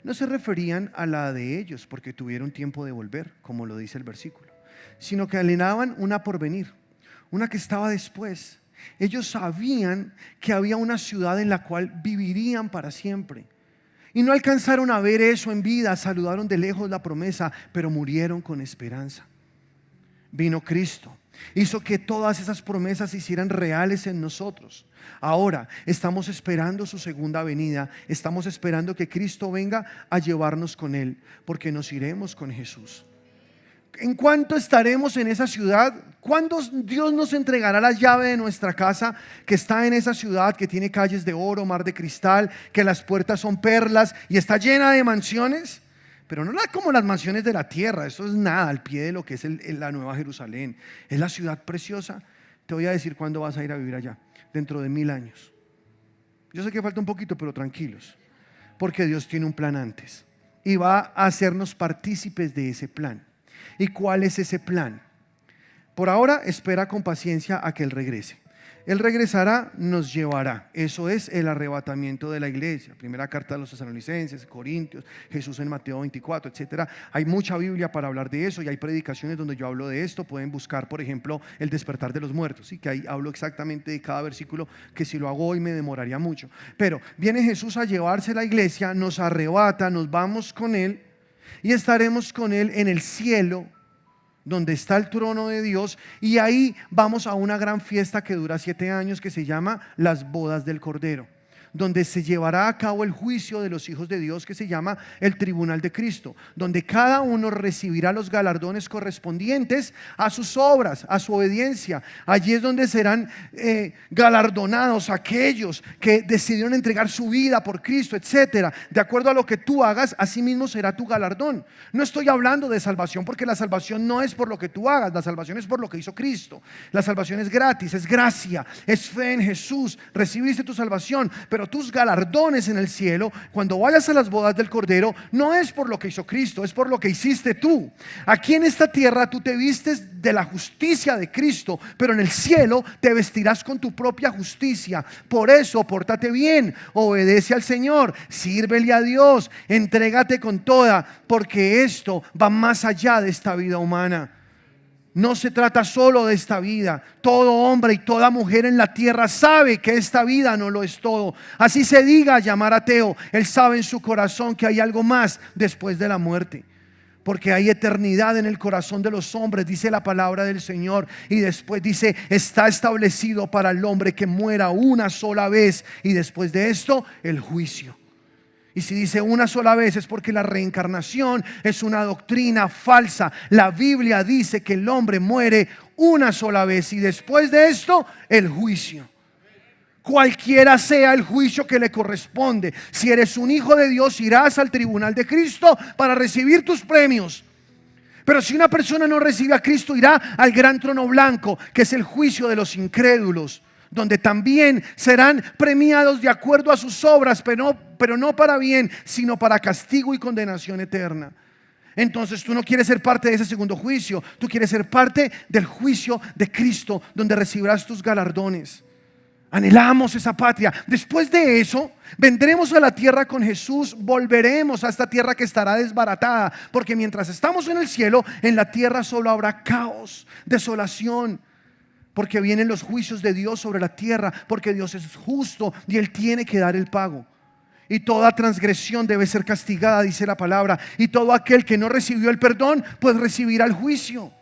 Speaker 1: No se referían a la de ellos porque tuvieron tiempo de volver, como lo dice el versículo, sino que anhelaban una por venir, una que estaba después. Ellos sabían que había una ciudad en la cual vivirían para siempre. Y no alcanzaron a ver eso en vida, saludaron de lejos la promesa, pero murieron con esperanza. Vino Cristo, hizo que todas esas promesas se hicieran reales en nosotros. Ahora estamos esperando su segunda venida, estamos esperando que Cristo venga a llevarnos con Él, porque nos iremos con Jesús. ¿En cuánto estaremos en esa ciudad? ¿Cuándo Dios nos entregará la llave de nuestra casa que está en esa ciudad, que tiene calles de oro, mar de cristal, que las puertas son perlas y está llena de mansiones? Pero no como las mansiones de la tierra, eso es nada al pie de lo que es la Nueva Jerusalén. Es la ciudad preciosa. Te voy a decir cuándo vas a ir a vivir allá, dentro de 1000 años. Yo sé que falta un poquito, pero tranquilos, porque Dios tiene un plan antes y va a hacernos partícipes de ese plan. ¿Y cuál es ese plan? Por ahora espera con paciencia a que Él regrese. Él regresará, nos llevará. Eso es el arrebatamiento de la iglesia. Primera carta de los Tesalonicenses, Corintios, Jesús en Mateo 24, etc. Hay mucha Biblia para hablar de eso y hay predicaciones donde yo hablo de esto. Pueden buscar, por ejemplo, el despertar de los muertos, ¿sí? Que ahí hablo exactamente de cada versículo, que si lo hago hoy me demoraría mucho. Pero viene Jesús a llevarse la iglesia, nos arrebata, nos vamos con Él y estaremos con Él en el cielo, donde está el trono de Dios, y ahí vamos a una gran fiesta que dura 7 años, que se llama las bodas del Cordero, donde se llevará a cabo el juicio de los hijos de Dios, que se llama el tribunal de Cristo, donde cada uno recibirá los galardones correspondientes a sus obras, a su obediencia. Allí es donde serán galardonados aquellos que decidieron entregar su vida por Cristo, etcétera. De acuerdo a lo que tú hagas, así mismo será tu galardón. No estoy hablando de salvación, porque la salvación no es por lo que tú hagas, la salvación es por lo que hizo Cristo. La salvación es gratis, es gracia, es fe en Jesús. Recibiste tu salvación, pero tus galardones en el cielo, cuando vayas a las bodas del Cordero, no es por lo que hizo Cristo, es por lo que hiciste tú. Aquí en esta tierra tú te vistes de la justicia de Cristo, pero en el cielo te vestirás con tu propia justicia. Por eso, pórtate bien, obedece al Señor, sírvele a Dios, entrégate con toda, porque esto va más allá de esta vida humana. No se trata solo de esta vida. Todo hombre y toda mujer en la tierra sabe que esta vida no lo es todo. Así se diga llamar ateo, él sabe en su corazón que hay algo más después de la muerte, porque hay eternidad en el corazón de los hombres, dice la palabra del Señor. Y después dice, está establecido para el hombre que muera una sola vez, y después de esto el juicio. Y si dice una sola vez es porque la reencarnación es una doctrina falsa. La Biblia dice que el hombre muere una sola vez y después de esto el juicio. Cualquiera sea el juicio que le corresponde. Si eres un hijo de Dios, irás al tribunal de Cristo para recibir tus premios. Pero si una persona no recibe a Cristo, irá al gran trono blanco, que es el juicio de los incrédulos, donde también serán premiados de acuerdo a sus obras, pero no para bien, sino para castigo y condenación eterna. Entonces tú no quieres ser parte de ese segundo juicio, tú quieres ser parte del juicio de Cristo, donde recibirás tus galardones. Anhelamos esa patria. Después de eso, vendremos a la tierra con Jesús, volveremos a esta tierra que estará desbaratada, porque mientras estamos en el cielo, en la tierra solo habrá caos, desolación, porque vienen los juicios de Dios sobre la tierra, porque Dios es justo y Él tiene que dar el pago. Y toda transgresión debe ser castigada, dice la palabra, y todo aquel que no recibió el perdón, pues recibirá el juicio.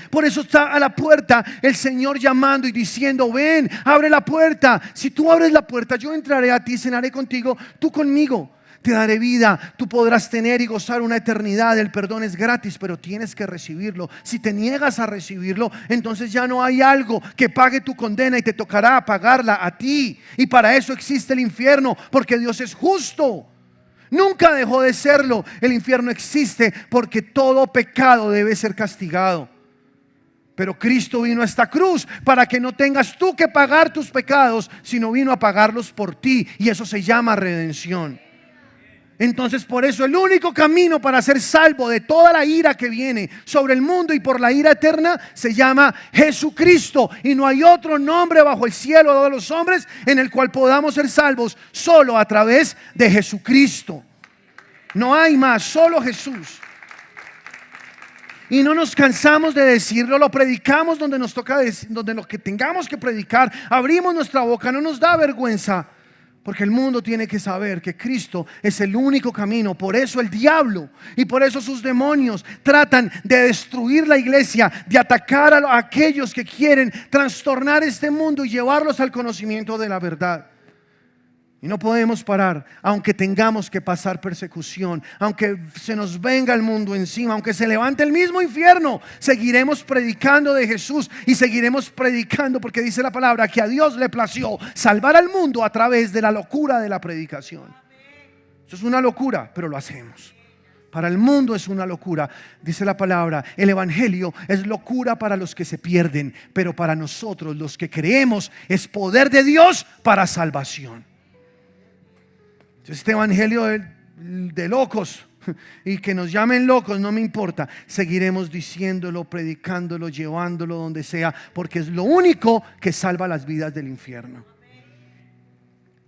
Speaker 1: Por eso está a la puerta el Señor llamando y diciendo, ven, abre la puerta. Si tú abres la puerta, yo entraré a ti, cenaré contigo, tú conmigo. Te daré vida, tú podrás tener y gozar una eternidad. El perdón es gratis, pero tienes que recibirlo. Si te niegas a recibirlo, entonces ya no hay algo que pague tu condena y te tocará pagarla a ti. Y para eso existe el infierno, porque Dios es justo. Nunca dejó de serlo. El infierno existe porque todo pecado debe ser castigado. Pero Cristo vino a esta cruz para que no tengas tú que pagar tus pecados, sino vino a pagarlos por ti. Y eso se llama redención. Entonces por eso el único camino para ser salvo de toda la ira que viene sobre el mundo y por la ira eterna se llama Jesucristo. Y no hay otro nombre bajo el cielo de los hombres en el cual podamos ser salvos, solo a través de Jesucristo. No hay más, solo Jesús. Y no nos cansamos de decirlo, lo predicamos donde nos toca, donde lo que tengamos que predicar, abrimos nuestra boca, no nos da vergüenza. Porque el mundo tiene que saber que Cristo es el único camino. Por eso el diablo y por eso sus demonios tratan de destruir la iglesia, de atacar a aquellos que quieren trastornar este mundo y llevarlos al conocimiento de la verdad. Y no podemos parar, aunque tengamos que pasar persecución, aunque se nos venga el mundo encima, aunque se levante el mismo infierno, seguiremos predicando de Jesús y seguiremos predicando, porque dice la palabra que a Dios le plació salvar al mundo a través de la locura de la predicación. Eso es una locura, pero lo hacemos. Para el mundo es una locura. Dice la palabra, el evangelio es locura para los que se pierden, pero para nosotros los que creemos es poder de Dios para salvación. Este evangelio de locos, y que nos llamen locos, no me importa. Seguiremos diciéndolo, predicándolo, llevándolo donde sea, porque es lo único que salva las vidas del infierno.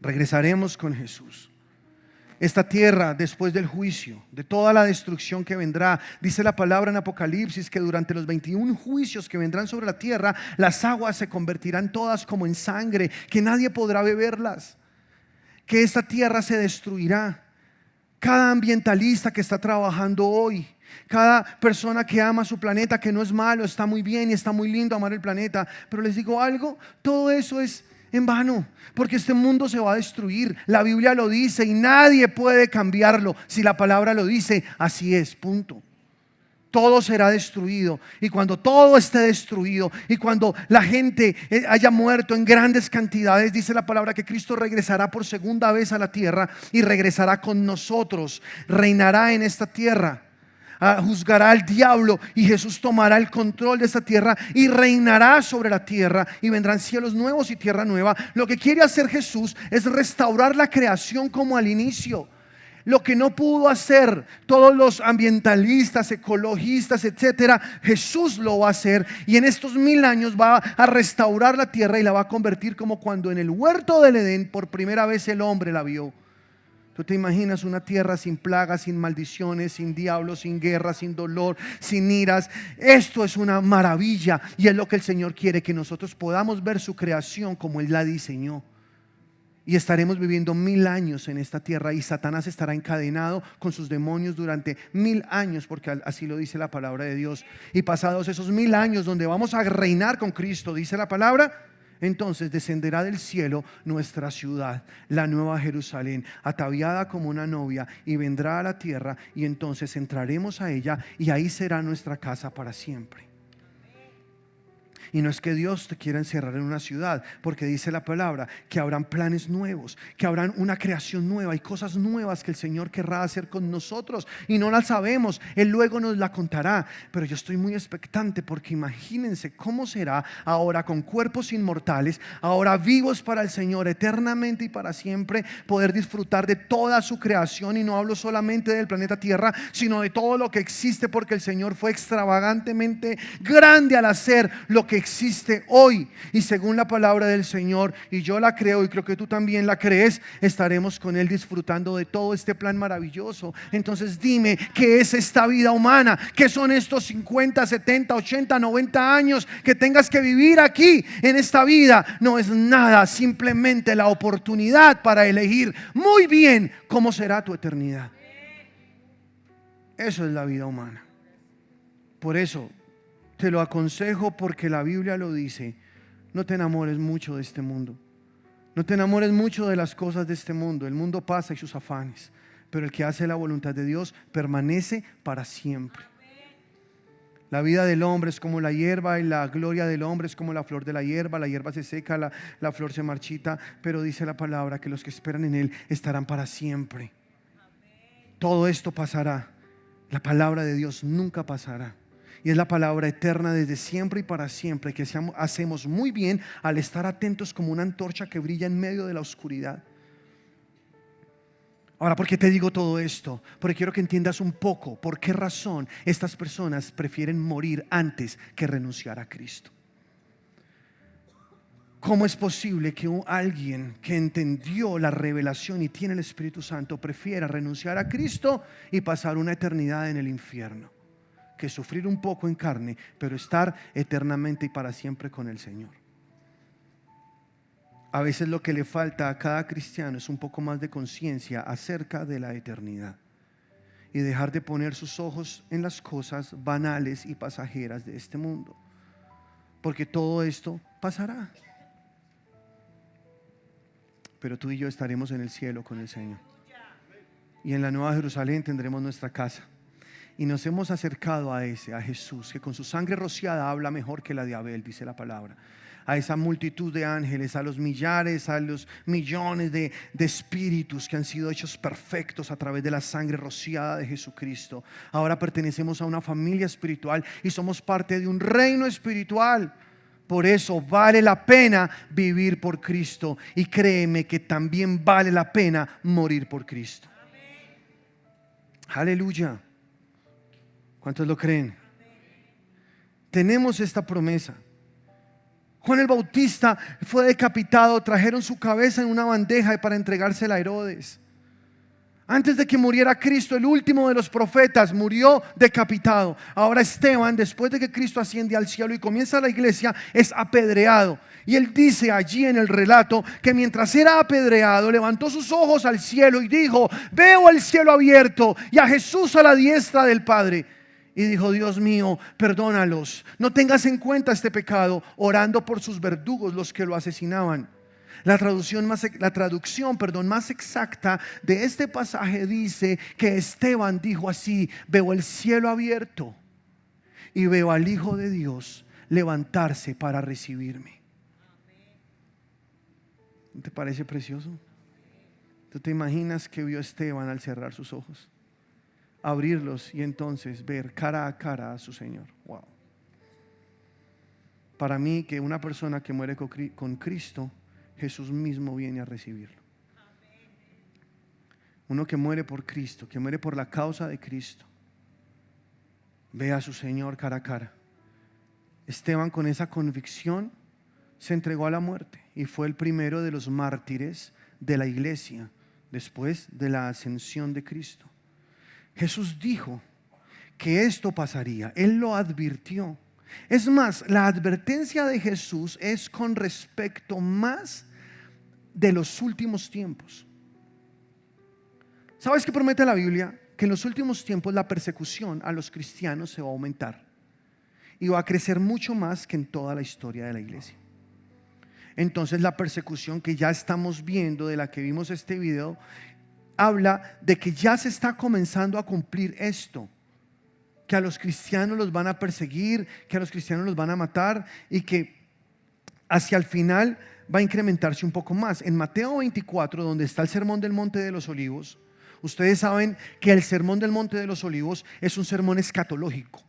Speaker 1: Regresaremos con Jesús. Esta tierra, después del juicio, de toda la destrucción que vendrá, dice la palabra en Apocalipsis que durante los 21 juicios que vendrán sobre la tierra, las aguas se convertirán todas como en sangre, que nadie podrá beberlas. Que esta tierra se destruirá. Cada ambientalista que está trabajando hoy, cada persona que ama su planeta, que no es malo, está muy bien y está muy lindo amar el planeta, pero les digo algo, todo eso es en vano, porque este mundo se va a destruir. La Biblia lo dice y nadie puede cambiarlo. Si la palabra lo dice, así es, punto. Todo será destruido. Y cuando todo esté destruido y cuando la gente haya muerto en grandes cantidades, dice la palabra que Cristo regresará por segunda vez a la tierra y regresará con nosotros. Reinará en esta tierra. Juzgará al diablo y Jesús tomará el control de esta tierra y reinará sobre la tierra y vendrán cielos nuevos y tierra nueva. Lo que quiere hacer Jesús es restaurar la creación como al inicio. Lo que no pudo hacer todos los ambientalistas, ecologistas, etcétera, Jesús lo va a hacer. Y en estos 1000 años va a restaurar la tierra y la va a convertir como cuando en el huerto del Edén por primera vez el hombre la vio. Tú te imaginas una tierra sin plagas, sin maldiciones, sin diablos, sin guerra, sin dolor, sin iras. Esto es una maravilla y es lo que el Señor quiere, que nosotros podamos ver su creación como Él la diseñó. Y estaremos viviendo 1000 años en esta tierra y Satanás estará encadenado con sus demonios durante 1000 años, porque así lo dice la palabra de Dios. Y pasados esos 1000 años donde vamos a reinar con Cristo, dice la palabra, entonces descenderá del cielo nuestra ciudad, la nueva Jerusalén, ataviada como una novia, y vendrá a la tierra y entonces entraremos a ella y ahí será nuestra casa para siempre. Y no es que Dios te quiera encerrar en una ciudad, porque dice la palabra que habrán planes nuevos, que habrán una creación nueva y cosas nuevas que el Señor querrá hacer con nosotros y no las sabemos. Él luego nos la contará, pero yo estoy muy expectante, porque imagínense cómo será ahora con cuerpos inmortales, ahora vivos para el Señor eternamente y para siempre, poder disfrutar de toda su creación. Y no hablo solamente del planeta Tierra, sino de todo lo que existe, porque el Señor fue extravagantemente grande al hacer lo que existe hoy. Y según la palabra del Señor, y yo la creo y creo que tú también la crees, estaremos con Él disfrutando de todo este plan maravilloso. Entonces dime, ¿qué es esta vida humana? ¿Qué son estos 50, 70, 80, 90 años que tengas que vivir aquí en esta vida? No es nada, simplemente la oportunidad para elegir muy bien cómo será tu eternidad. Eso es la vida humana. Por eso te lo aconsejo, porque la Biblia lo dice: no te enamores mucho de este mundo, no te enamores mucho de las cosas de este mundo. El mundo pasa y sus afanes, pero el que hace la voluntad de Dios permanece para siempre. La vida del hombre es como la hierba y la gloria del hombre es como la flor de la hierba se seca, la flor se marchita, pero dice la palabra que los que esperan en Él estarán para siempre. Todo esto pasará, la palabra de Dios nunca pasará. Y es la palabra eterna desde siempre y para siempre, que hacemos muy bien al estar atentos como una antorcha que brilla en medio de la oscuridad. Ahora, ¿por qué te digo todo esto? Porque quiero que entiendas un poco por qué razón estas personas prefieren morir antes que renunciar a Cristo. ¿Cómo es posible que alguien que entendió la revelación y tiene el Espíritu Santo prefiera renunciar a Cristo y pasar una eternidad en el infierno, que sufrir un poco en carne, pero estar eternamente y para siempre con el Señor? A veces lo que le falta a cada cristiano es un poco más de conciencia acerca de la eternidad y dejar de poner sus ojos en las cosas banales y pasajeras de este mundo, porque todo esto pasará. Pero tú y yo estaremos en el cielo con el Señor, y en la Nueva Jerusalén tendremos nuestra casa. Y nos hemos acercado a Jesús, que con su sangre rociada habla mejor que la de Abel, dice la palabra. A esa multitud de ángeles, a los millares, a los millones de espíritus que han sido hechos perfectos a través de la sangre rociada de Jesucristo. Ahora pertenecemos a una familia espiritual y somos parte de un reino espiritual. Por eso vale la pena vivir por Cristo, y créeme que también vale la pena morir por Cristo. Aleluya. ¿Cuántos lo creen? Tenemos esta promesa. Juan el Bautista fue decapitado, trajeron su cabeza en una bandeja para entregársela a Herodes. Antes de que muriera Cristo, el último de los profetas murió decapitado. Ahora Esteban, después de que Cristo asciende al cielo y comienza la iglesia, es apedreado. Y él dice allí en el relato que mientras era apedreado, levantó sus ojos al cielo y dijo: veo el cielo abierto y a Jesús a la diestra del Padre. Y dijo: Dios mío, perdónalos, no tengas en cuenta este pecado, orando por sus verdugos, los que lo asesinaban. La traducción más exacta de este pasaje dice que Esteban dijo así: veo el cielo abierto y veo al Hijo de Dios levantarse para recibirme. ¿No te parece precioso? ¿Tú te imaginas que vio Esteban al cerrar sus ojos? Abrirlos y entonces ver cara a cara a su Señor. Wow. Para mí, que una persona que muere con Cristo, Jesús mismo viene a recibirlo. Uno que muere por Cristo, que muere por la causa de Cristo, ve a su Señor cara a cara. Esteban, con esa convicción, se entregó a la muerte y fue el primero de los mártires de la iglesia después de la ascensión de Cristo. Jesús dijo que esto pasaría, Él lo advirtió. Es más, la advertencia de Jesús es con respecto más de los últimos tiempos. ¿Sabes qué promete la Biblia? Que en los últimos tiempos la persecución a los cristianos se va a aumentar y va a crecer mucho más que en toda la historia de la iglesia. Entonces la persecución que ya estamos viendo, de la que vimos este video, habla de que ya se está comenzando a cumplir esto, que a los cristianos los van a perseguir, que a los cristianos los van a matar, y que hacia el final va a incrementarse un poco más. En Mateo 24, donde está el sermón del Monte de los Olivos, ustedes saben que el sermón del Monte de los Olivos es un sermón escatológico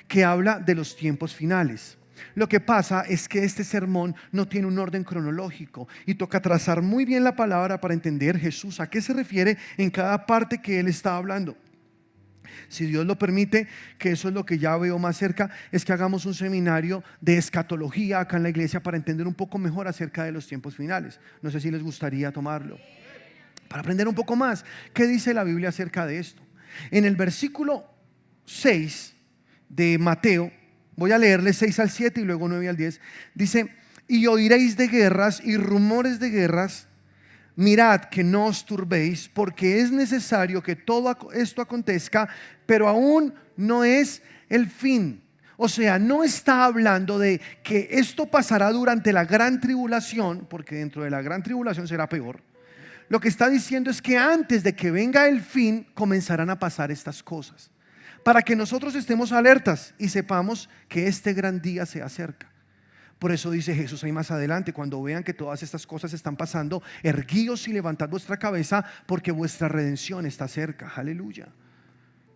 Speaker 1: que habla de los tiempos finales. Lo que pasa es que este sermón no tiene un orden cronológico y toca trazar muy bien la palabra para entender Jesús a qué se refiere en cada parte que Él está hablando. Si Dios lo permite, que eso es lo que ya veo más cerca, es que hagamos un seminario de escatología acá en la iglesia para entender un poco mejor acerca de los tiempos finales. No sé si les gustaría tomarlo, para aprender un poco más. ¿Qué dice la Biblia acerca de esto? En el versículo 6 de Mateo, voy a leerle 6 al 7 y luego 9 al 10. Dice: y oiréis de guerras y rumores de guerras. Mirad que no os turbéis, porque es necesario que todo esto acontezca, pero aún no es el fin. O sea, no está hablando de que esto pasará durante la gran tribulación, porque dentro de la gran tribulación será peor. lo que está diciendo es que antes de que venga el fin comenzarán a pasar estas cosas, para que nosotros estemos alertas y sepamos que este gran día se acerca. Por eso dice Jesús ahí más adelante: cuando vean que todas estas cosas están pasando, erguíos y levantad vuestra cabeza, porque vuestra redención está cerca. Aleluya.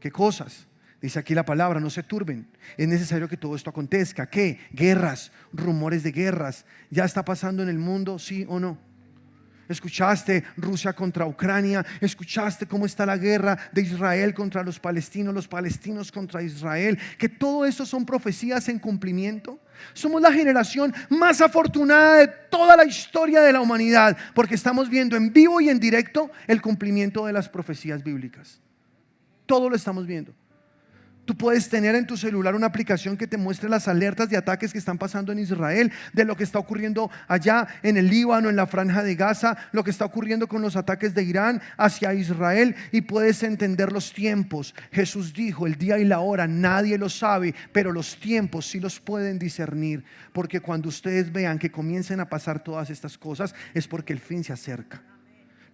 Speaker 1: ¿Qué cosas? Dice aquí la palabra: no se turben. Es necesario que todo esto acontezca. ¿Qué? Guerras, rumores de guerras. ¿Ya está pasando en el mundo? ¿Sí o no? Escuchaste Rusia contra Ucrania, escuchaste cómo está la guerra de Israel contra los palestinos contra Israel, que todo eso son profecías en cumplimiento. Somos la generación más afortunada de toda la historia de la humanidad, porque estamos viendo en vivo y en directo el cumplimiento de las profecías bíblicas. Todo lo estamos viendo. Tú puedes tener en tu celular una aplicación que te muestre las alertas de ataques que están pasando en Israel, de lo que está ocurriendo allá en el Líbano, en la franja de Gaza, lo que está ocurriendo con los ataques de Irán hacia Israel, y puedes entender los tiempos. Jesús dijo: el día y la hora nadie lo sabe, pero los tiempos sí los pueden discernir, porque cuando ustedes vean que comiencen a pasar todas estas cosas, es porque el fin se acerca.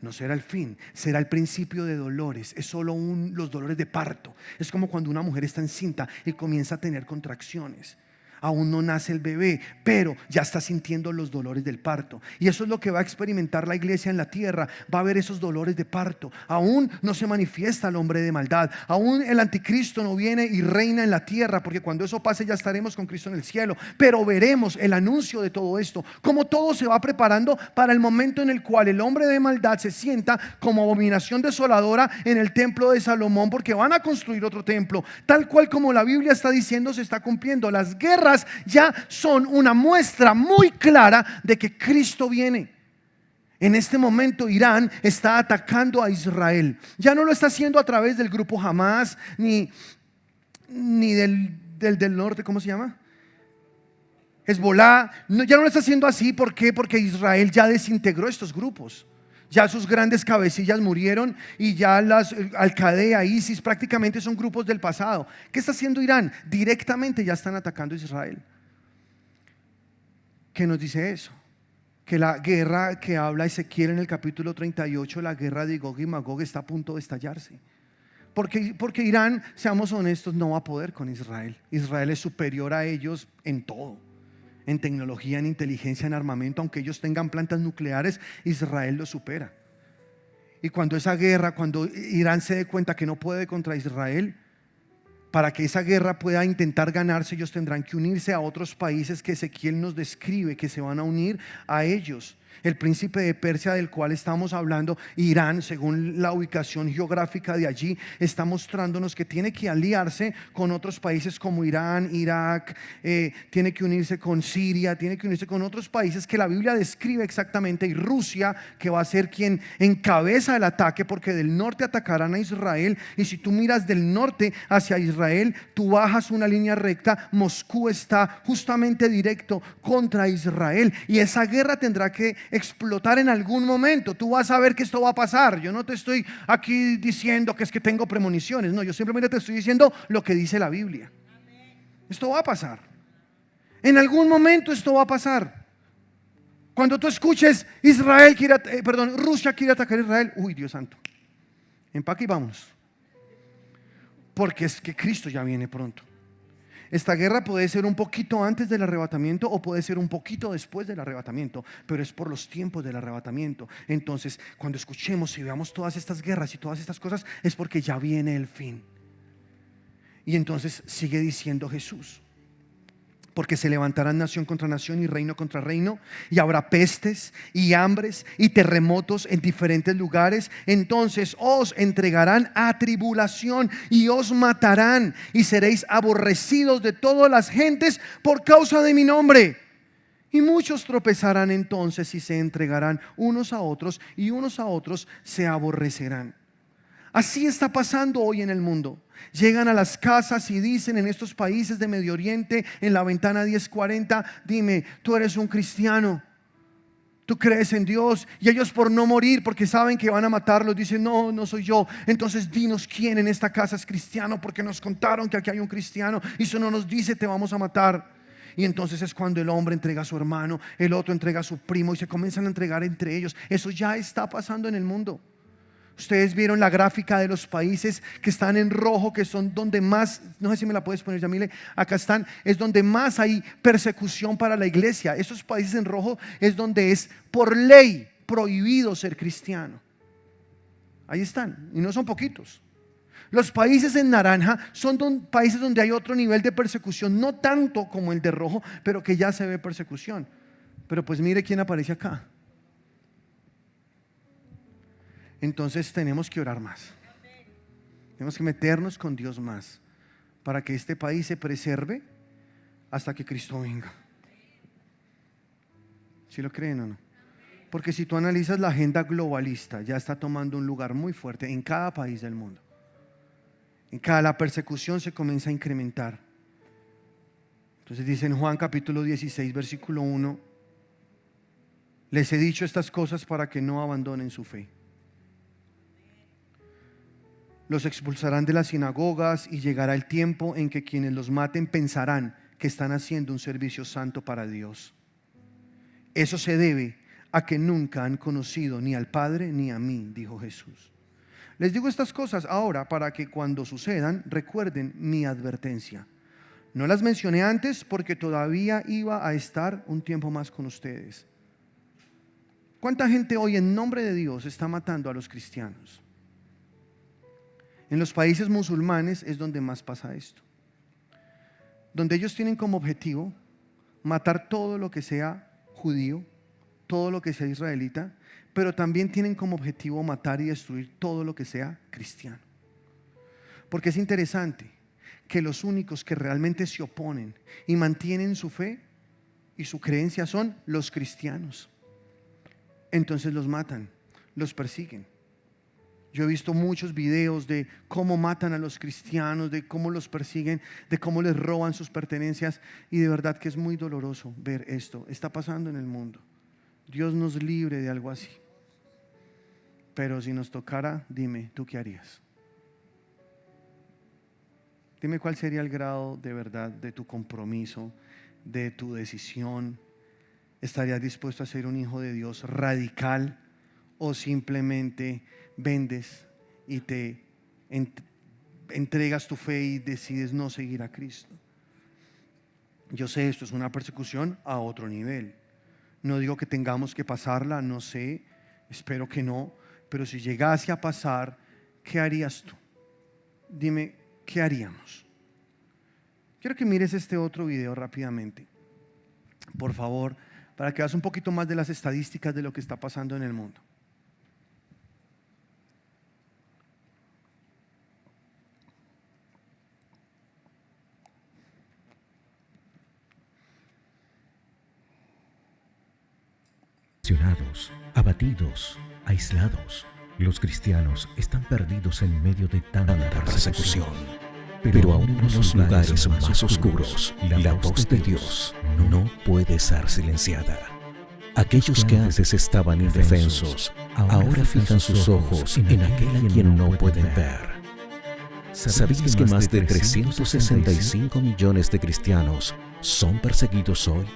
Speaker 1: No será el fin, será el principio de dolores. Es solo los dolores de parto. Es como cuando una mujer está encinta y comienza a tener contracciones. Aún no nace el bebé, pero ya está sintiendo los dolores del parto. Y eso es lo que va a experimentar la iglesia en la tierra. Va a haber esos dolores de parto. Aún no se manifiesta el hombre de maldad. Aún el anticristo no viene y reina en la tierra, porque cuando eso pase ya estaremos con Cristo en el cielo. Pero veremos el anuncio de todo esto, cómo todo se va preparando para el momento en el cual el hombre de maldad se sienta como abominación desoladora en el templo de Salomón, porque van a construir otro templo. Tal cual como la Biblia está diciendo, se está cumpliendo. Las guerras ya son una muestra muy clara de que Cristo viene. En este momento Irán está atacando a Israel. Ya no lo está haciendo a través del grupo Hamas, ni del norte, ¿cómo se llama? Hezbolá. No, ya no lo está haciendo así. ¿Por qué? Porque Israel ya desintegró estos grupos. Ya sus grandes cabecillas murieron, y ya las Al-Qaeda, ISIS prácticamente son grupos del pasado. ¿Qué está haciendo Irán? Directamente ya están atacando a Israel. ¿Qué nos dice eso? Que la guerra que habla Ezequiel en el capítulo 38, la guerra de Gog y Magog, está a punto de estallarse. Porque Irán, seamos honestos, no va a poder con Israel. Israel es superior a ellos en todo. En tecnología, en inteligencia, en armamento. Aunque ellos tengan plantas nucleares, Israel lo supera. Y cuando esa guerra, cuando Irán se dé cuenta que no puede contra Israel, para que esa guerra pueda intentar ganarse, ellos tendrán que unirse a otros países que Ezequiel nos describe que se van a unir a ellos. El príncipe de Persia del cual estamos hablando, Irán, según la ubicación geográfica de allí, está mostrándonos que tiene que aliarse con otros países como Irán, Irak, tiene que unirse con Siria, tiene que unirse con otros países que la Biblia describe exactamente, y Rusia, que va a ser quien encabeza el ataque, porque del norte atacarán a Israel. Y si tú miras del norte hacia Israel, tú bajas una línea recta, Moscú está justamente directo contra Israel, y esa guerra tendrá que explotar en algún momento. Tú vas a ver que esto va a pasar. Yo no te estoy aquí diciendo que es que tengo premoniciones, no, yo simplemente te estoy diciendo lo que dice la Biblia. Esto va a pasar. En algún momento esto va a pasar. Cuando tú escuches Rusia quiere atacar a Israel, uy, Dios santo, empaque y vámonos, porque es que Cristo ya viene pronto. Esta guerra puede ser un poquito antes del arrebatamiento o puede ser un poquito después del arrebatamiento, pero es por los tiempos del arrebatamiento. Entonces, cuando escuchemos y veamos todas estas guerras y todas estas cosas, es porque ya viene el fin. Y entonces sigue diciendo Jesús: porque se levantarán nación contra nación y reino contra reino, y habrá pestes y hambres y terremotos en diferentes lugares. Entonces os entregarán a tribulación y os matarán, y seréis aborrecidos de todas las gentes por causa de mi nombre. Y muchos tropezarán entonces y se entregarán unos a otros, y unos a otros se aborrecerán. Así está pasando hoy en el mundo. Llegan a las casas y dicen en estos países de Medio Oriente, en la ventana 1040, dime, tú eres un cristiano, tú crees en Dios. Y ellos, por no morir, porque saben que van a matarlos, dicen, no, no soy yo. Entonces dinos quién en esta casa es cristiano, porque nos contaron que aquí hay un cristiano, y si no nos dice te vamos a matar. y entonces es cuando el hombre entrega a su hermano, el otro entrega a su primo y se comienzan a entregar entre ellos. Eso ya está pasando en el mundo. Ustedes vieron la gráfica de los países que están en rojo, que son donde más, no sé si me la puedes poner, Yamile, acá están, es donde más hay persecución para la iglesia. Esos países en rojo es donde es por ley prohibido ser cristiano. Ahí están, y no son poquitos. Los países en naranja son países donde hay otro nivel de persecución, no tanto como el de rojo, pero que ya se ve persecución. Pero pues mire quién aparece acá. Entonces tenemos que orar más. Tenemos que meternos con Dios más para que este país se preserve hasta que Cristo venga. ¿Sí lo creen o no? Porque si tú analizas la agenda globalista, ya está tomando un lugar muy fuerte en cada país del mundo. La persecución se comienza a incrementar. Entonces dice en Juan capítulo 16 versículo 1: les he dicho estas cosas para que no abandonen su fe. Los expulsarán de las sinagogas y llegará el tiempo en que quienes los maten pensarán que están haciendo un servicio santo para Dios. Eso se debe a que nunca han conocido ni al Padre ni a mí, dijo Jesús. Les digo estas cosas ahora para que cuando sucedan recuerden mi advertencia. No las mencioné antes porque todavía iba a estar un tiempo más con ustedes. ¿Cuánta gente hoy en nombre de Dios está matando a los cristianos? En los países musulmanes es donde más pasa esto. Donde ellos tienen como objetivo matar todo lo que sea judío, todo lo que sea israelita, pero también tienen como objetivo matar y destruir todo lo que sea cristiano. Porque es interesante que los únicos que realmente se oponen y mantienen su fe y su creencia son los cristianos. Entonces los matan, los persiguen. Yo he visto muchos videos de cómo matan a los cristianos, de cómo los persiguen, de cómo les roban sus pertenencias, y de verdad que es muy doloroso ver esto. Está pasando en el mundo. Dios nos libre de algo así. Pero si nos tocara, dime, ¿tú qué harías? Dime cuál sería el grado de verdad de tu compromiso, de tu decisión. ¿Estarías dispuesto a ser un hijo de Dios radical o simplemente vendes y te entregas tu fe y decides no seguir a Cristo? Yo sé, esto es una persecución a otro nivel. No digo que tengamos que pasarla, no sé, espero que no, pero si llegase a pasar, ¿qué harías tú? Dime, ¿qué haríamos? Quiero que mires este otro video rápidamente, por favor, para que veas un poquito más de las estadísticas de lo que está pasando en el mundo.
Speaker 6: Abatidos, aislados. Los cristianos están perdidos en medio de tanta persecución. Pero aún en los lugares más oscuros, la voz de Dios no puede ser silenciada. Aquellos que antes estaban indefensos, ahora fijan sus ojos en aquel a quien no pueden ver. ¿Sabías que más de 365 millones de cristianos son perseguidos hoy?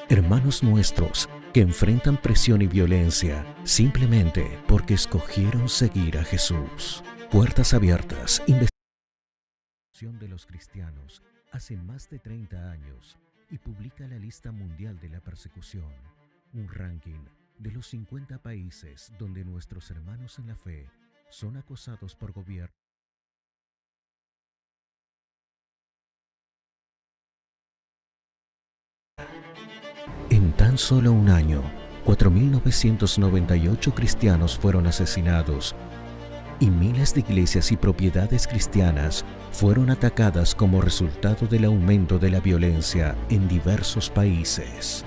Speaker 6: Hermanos nuestros que enfrentan presión y violencia simplemente porque escogieron seguir a Jesús. Puertas Abiertas, investigación de los cristianos hace más de 30 años y publica la lista mundial de la persecución, un ranking de los 50 países donde nuestros hermanos en la fe son acosados por gobierno. En tan solo un año, 4.998 cristianos fueron asesinados y miles de iglesias y propiedades cristianas fueron atacadas como resultado del aumento de la violencia en diversos países.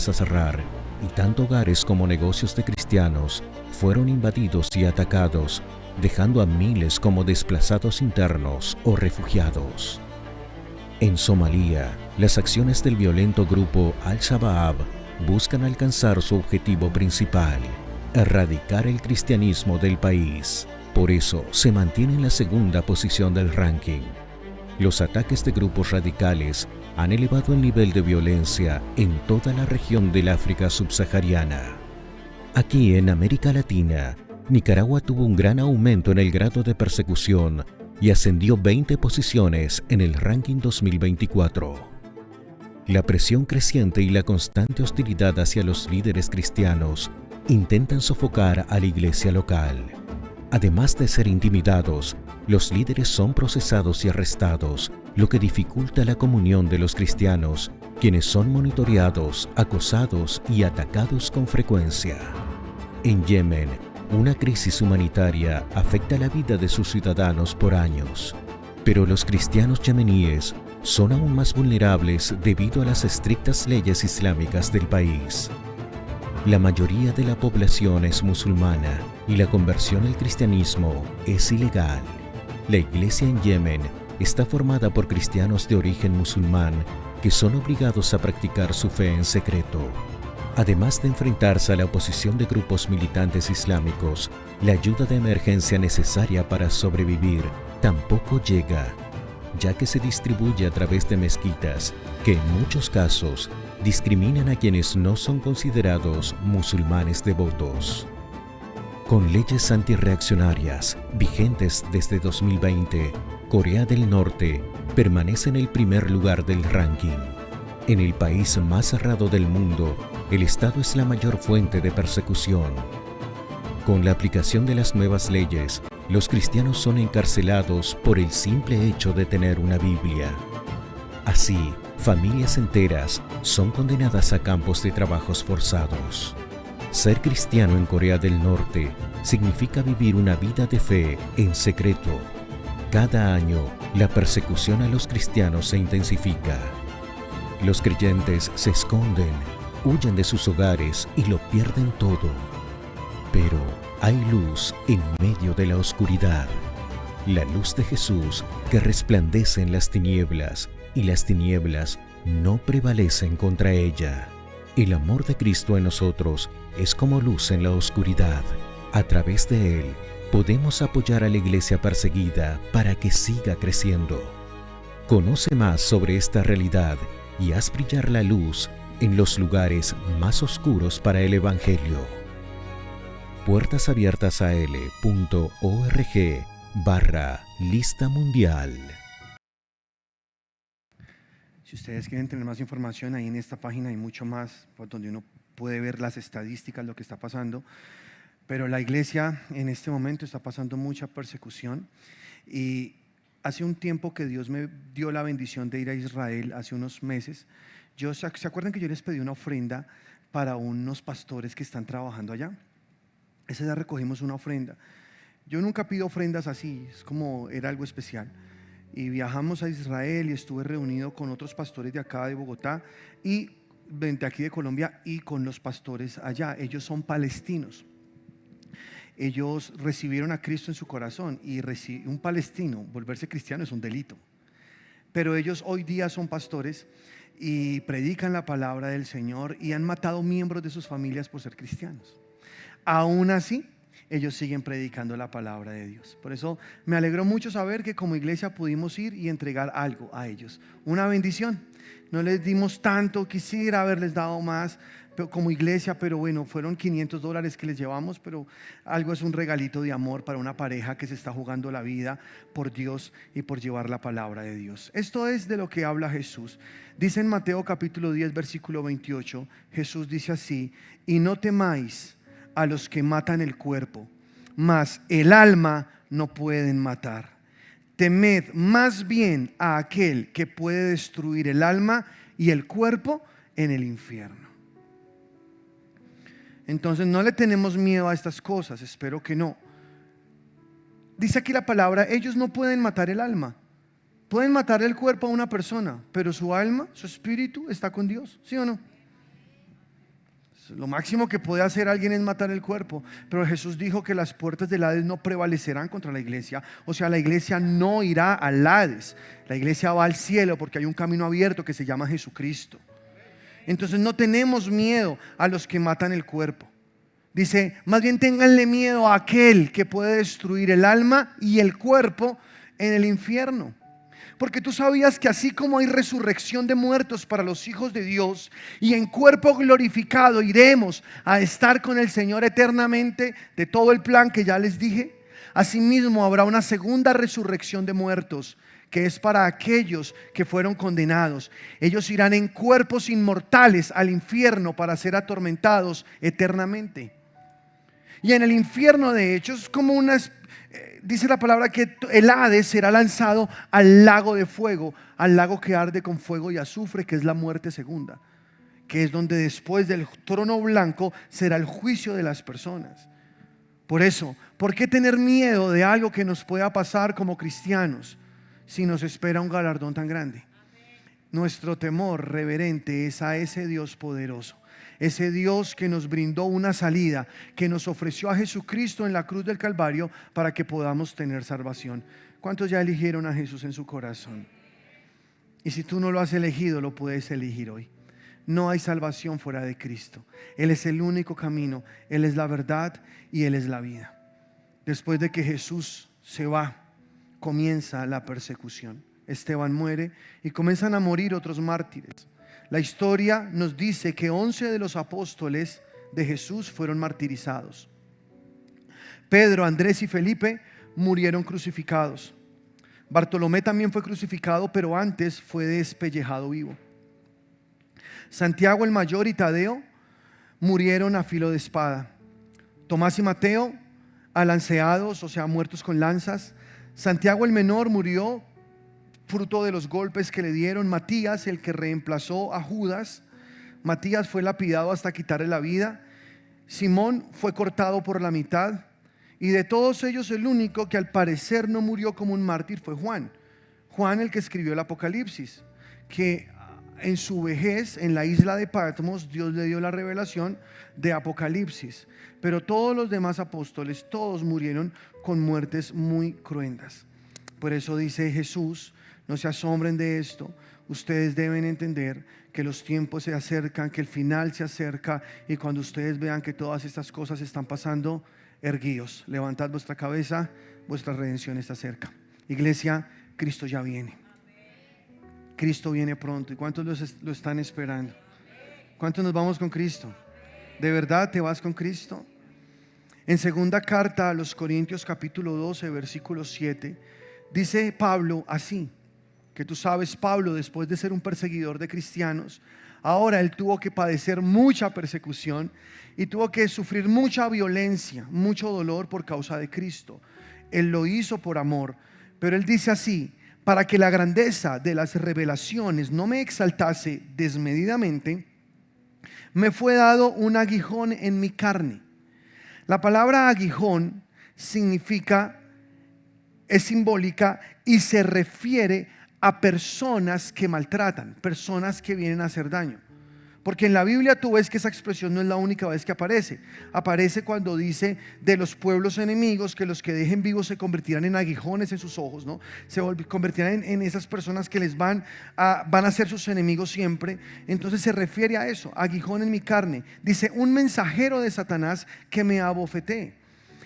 Speaker 6: A cerrar y tanto hogares como negocios de cristianos fueron invadidos y atacados, dejando a miles como desplazados internos o refugiados. En Somalia, las acciones del violento grupo Al-Shabaab buscan alcanzar su objetivo principal: erradicar el cristianismo del país. Por eso se mantiene en la segunda posición del ranking. Los ataques de grupos radicales han elevado el nivel de violencia en toda la región del África subsahariana. Aquí en América Latina, Nicaragua tuvo un gran aumento en el grado de persecución y ascendió 20 posiciones en el ranking 2024. La presión creciente y la constante hostilidad hacia los líderes cristianos intentan sofocar a la iglesia local. Además de ser intimidados, los líderes son procesados y arrestados, lo que dificulta la comunión de los cristianos, quienes son monitoreados, acosados y atacados con frecuencia. En Yemen, una crisis humanitaria afecta la vida de sus ciudadanos por años, pero los cristianos yemeníes son aún más vulnerables debido a las estrictas leyes islámicas del país. La mayoría de la población es musulmana y la conversión al cristianismo es ilegal. La iglesia en Yemen está formada por cristianos de origen musulmán que son obligados a practicar su fe en secreto. Además de enfrentarse a la oposición de grupos militantes islámicos, la ayuda de emergencia necesaria para sobrevivir tampoco llega, ya que se distribuye a través de mezquitas que en muchos casos discriminan a quienes no son considerados musulmanes devotos. Con leyes antirreaccionarias vigentes desde 2020, Corea del Norte permanece en el primer lugar del ranking. En el país más cerrado del mundo, el Estado es la mayor fuente de persecución. Con la aplicación de las nuevas leyes, los cristianos son encarcelados por el simple hecho de tener una Biblia. Así, familias enteras son condenadas a campos de trabajos forzados. Ser cristiano en Corea del Norte significa vivir una vida de fe en secreto. Cada año, la persecución a los cristianos se intensifica. Los creyentes se esconden, huyen de sus hogares y lo pierden todo. Pero hay luz en medio de la oscuridad. La luz de Jesús que resplandece en las tinieblas, y las tinieblas no prevalecen contra ella. El amor de Cristo en nosotros es como luz en la oscuridad. A través de Él podemos apoyar a la iglesia perseguida para que siga creciendo. Conoce más sobre esta realidad y haz brillar la luz en los lugares más oscuros para el Evangelio. puertasabiertasaL.org/lista mundial.
Speaker 1: Si ustedes quieren tener más información, ahí en esta página hay mucho más, por donde uno puede ver las estadísticas, lo que está pasando. Pero la iglesia en este momento está pasando mucha persecución. Y hace un tiempo que Dios me dio la bendición de ir a Israel, hace unos meses. ¿Se acuerdan que yo les pedí una ofrenda para unos pastores que están trabajando allá? Ese día recogimos una ofrenda. Yo nunca pido ofrendas así, es como era algo especial. Y viajamos a Israel y estuve reunido con otros pastores de acá de Bogotá y de aquí de Colombia y con los pastores allá. Ellos son palestinos. Ellos recibieron a Cristo en su corazón y un palestino volverse cristiano es un delito. Pero ellos hoy día son pastores y predican la palabra del Señor y han matado miembros de sus familias por ser cristianos. Aún así, ellos siguen predicando la palabra de Dios. Por eso me alegró mucho saber que como iglesia pudimos ir y entregar algo a ellos. Una bendición. No les dimos tanto, quisiera haberles dado más como iglesia, pero bueno, fueron $500 que les llevamos, pero algo es un regalito de amor para una pareja que se está jugando la vida por Dios y por llevar la palabra de Dios. Esto es de lo que habla Jesús. Dice en Mateo capítulo 10, versículo 28, Jesús dice así: y no temáis a los que matan el cuerpo, mas el alma no pueden matar. Temed más bien a aquel que puede destruir el alma y el cuerpo en el infierno. Entonces no le tenemos miedo a estas cosas, espero que no. Dice aquí la palabra, ellos no pueden matar el alma. Pueden matar el cuerpo a una persona, pero su alma, su espíritu está con Dios, ¿sí o no? Lo máximo que puede hacer alguien es matar el cuerpo, pero Jesús dijo que las puertas del Hades no prevalecerán contra la iglesia. O sea, la iglesia no irá al Hades, la iglesia va al cielo porque hay un camino abierto que se llama Jesucristo. Entonces no tenemos miedo a los que matan el cuerpo. Dice, más bien ténganle miedo a aquel que puede destruir el alma y el cuerpo en el infierno. Porque tú sabías que así como hay resurrección de muertos para los hijos de Dios, y en cuerpo glorificado iremos a estar con el Señor eternamente, de todo el plan que ya les dije, asimismo habrá una segunda resurrección de muertos, que es para aquellos que fueron condenados. Ellos irán en cuerpos inmortales al infierno para ser atormentados eternamente. Y en el infierno, de hecho, es como dice la palabra que el Hades será lanzado al lago de fuego, al lago que arde con fuego y azufre, que es la muerte segunda, que es donde después del trono blanco será el juicio de las personas. Por eso, ¿por qué tener miedo de algo que nos pueda pasar como cristianos si nos espera un galardón tan grande? Nuestro temor reverente es a ese Dios poderoso, ese Dios que nos brindó una salida, que nos ofreció a Jesucristo en la cruz del Calvario para que podamos tener salvación. ¿Cuántos ya eligieron a Jesús en su corazón? Y si tú no lo has elegido, lo puedes elegir hoy. No hay salvación fuera de Cristo. Él es el único camino, Él es la verdad y Él es la vida. Después de que Jesús se va, comienza la persecución. Esteban muere y comienzan a morir otros mártires. La historia nos dice que 11 de los apóstoles de Jesús fueron martirizados. Pedro, Andrés y Felipe murieron crucificados. Bartolomé también fue crucificado, pero antes fue despellejado vivo. Santiago el mayor y Tadeo murieron a filo de espada. Tomás y Mateo alanceados, o sea, muertos con lanzas. Santiago el menor murió fruto de los golpes que le dieron. Matías, el que reemplazó a Judas, Matías fue lapidado hasta quitarle la vida. Simón fue cortado por la mitad. Y de todos ellos el único que al parecer no murió como un mártir fue Juan. Juan, el que escribió el Apocalipsis, que en su vejez en la isla de Patmos Dios le dio la revelación de Apocalipsis. Pero todos los demás apóstoles, todos murieron con muertes muy cruentas. Por eso dice Jesús: no se asombren de esto, ustedes deben entender que los tiempos se acercan, que el final se acerca, y cuando ustedes vean que todas estas cosas están pasando, erguíos, levantad vuestra cabeza, vuestra redención está cerca. Iglesia, Cristo ya viene. Cristo viene pronto. ¿Y cuántos lo están esperando? ¿Cuántos nos vamos con Cristo? ¿De verdad te vas con Cristo? En segunda carta a los Corintios capítulo 12 versículo 7 dice Pablo así, que tú sabes, Pablo, después de ser un perseguidor de cristianos, ahora él tuvo que padecer mucha persecución y tuvo que sufrir mucha violencia, mucho dolor por causa de Cristo. Él lo hizo por amor, pero él dice así: para que la grandeza de las revelaciones no me exaltase desmedidamente, me fue dado un aguijón en mi carne. La palabra aguijón es simbólica y se refiere a personas que maltratan, personas que vienen a hacer daño. Porque en la Biblia tú ves que esa expresión no es la única vez que aparece. Aparece cuando dice de los pueblos enemigos, que los que dejen vivos se convertirán en aguijones en sus ojos, ¿no? Se convertirán en esas personas que les van a ser sus enemigos siempre. Entonces se refiere a eso, aguijón en mi carne. Dice, un mensajero de Satanás que me abofetee.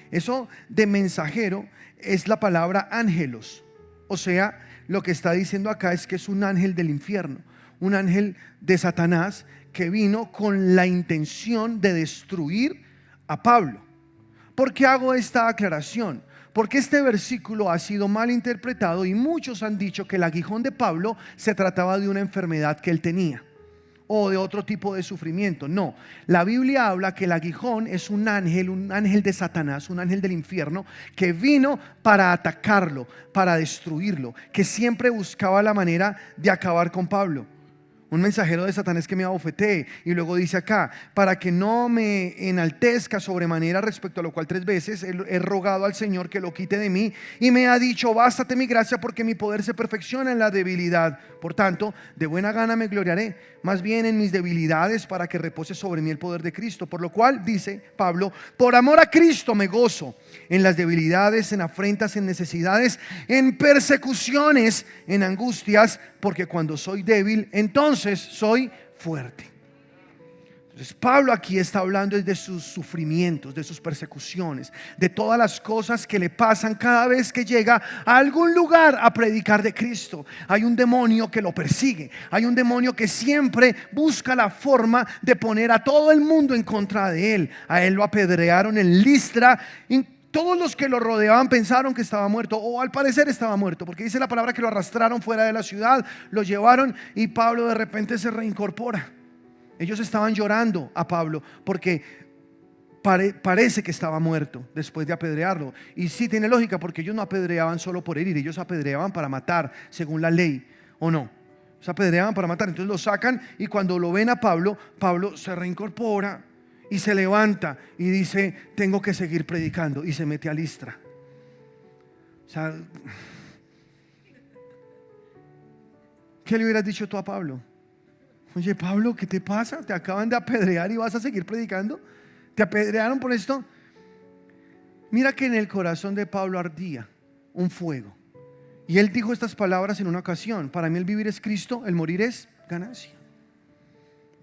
Speaker 1: Eso de mensajero es la palabra ángelos. O sea, lo que está diciendo acá es que es un ángel del infierno, un ángel de Satanás que vino con la intención de destruir a Pablo. ¿Por qué hago esta aclaración? Porque este versículo ha sido mal interpretado y muchos han dicho que el aguijón de Pablo se trataba de una enfermedad que él tenía o de otro tipo de sufrimiento. No, la Biblia habla que el aguijón es un ángel de Satanás, un ángel del infierno que vino para atacarlo, para destruirlo, que siempre buscaba la manera de acabar con Pablo. un mensajero de Satanás que me abofetee. Y luego dice acá, para que no me enaltezca sobremanera, respecto a lo cual 3 veces he rogado al Señor que lo quite de mí, y me ha dicho, bástate mi gracia, porque mi poder se perfecciona en la debilidad. Por tanto, de buena gana me gloriaré, más bien en mis debilidades, para que repose sobre mí el poder de Cristo. Por lo cual, dice Pablo, por amor a Cristo me gozo en las debilidades, en afrentas, en necesidades, en persecuciones, en angustias, porque cuando soy débil, entonces soy fuerte. Entonces Pablo aquí está hablando de sus sufrimientos, de sus persecuciones, de todas las cosas que le pasan cada vez que llega a algún lugar a predicar de Cristo. Hay un demonio que lo persigue, hay un demonio que siempre busca la forma de poner a todo el mundo en contra de él. A él lo apedrearon en Listra. Todos los que lo rodeaban pensaron que estaba muerto, o al parecer estaba muerto, porque dice la palabra que lo arrastraron fuera de la ciudad, lo llevaron, y Pablo de repente se reincorpora. Ellos estaban llorando a Pablo porque parece que estaba muerto después de apedrearlo. Y sí tiene lógica, porque ellos no apedreaban solo por herir, ellos apedreaban para matar, según la ley, ¿o no? Se apedreaban para matar. Entonces lo sacan, y cuando lo ven a Pablo, Pablo se reincorpora y se levanta y dice, tengo que seguir predicando, y se mete a Listra. O sea, ¿qué le hubieras dicho tú a Pablo? Oye, Pablo, ¿qué te pasa? ¿Te acaban de apedrear y vas a seguir predicando? ¿Te apedrearon por esto? Mira que en el corazón de Pablo ardía un fuego, y él dijo estas palabras en una ocasión: para mí el vivir es Cristo, el morir es ganancia.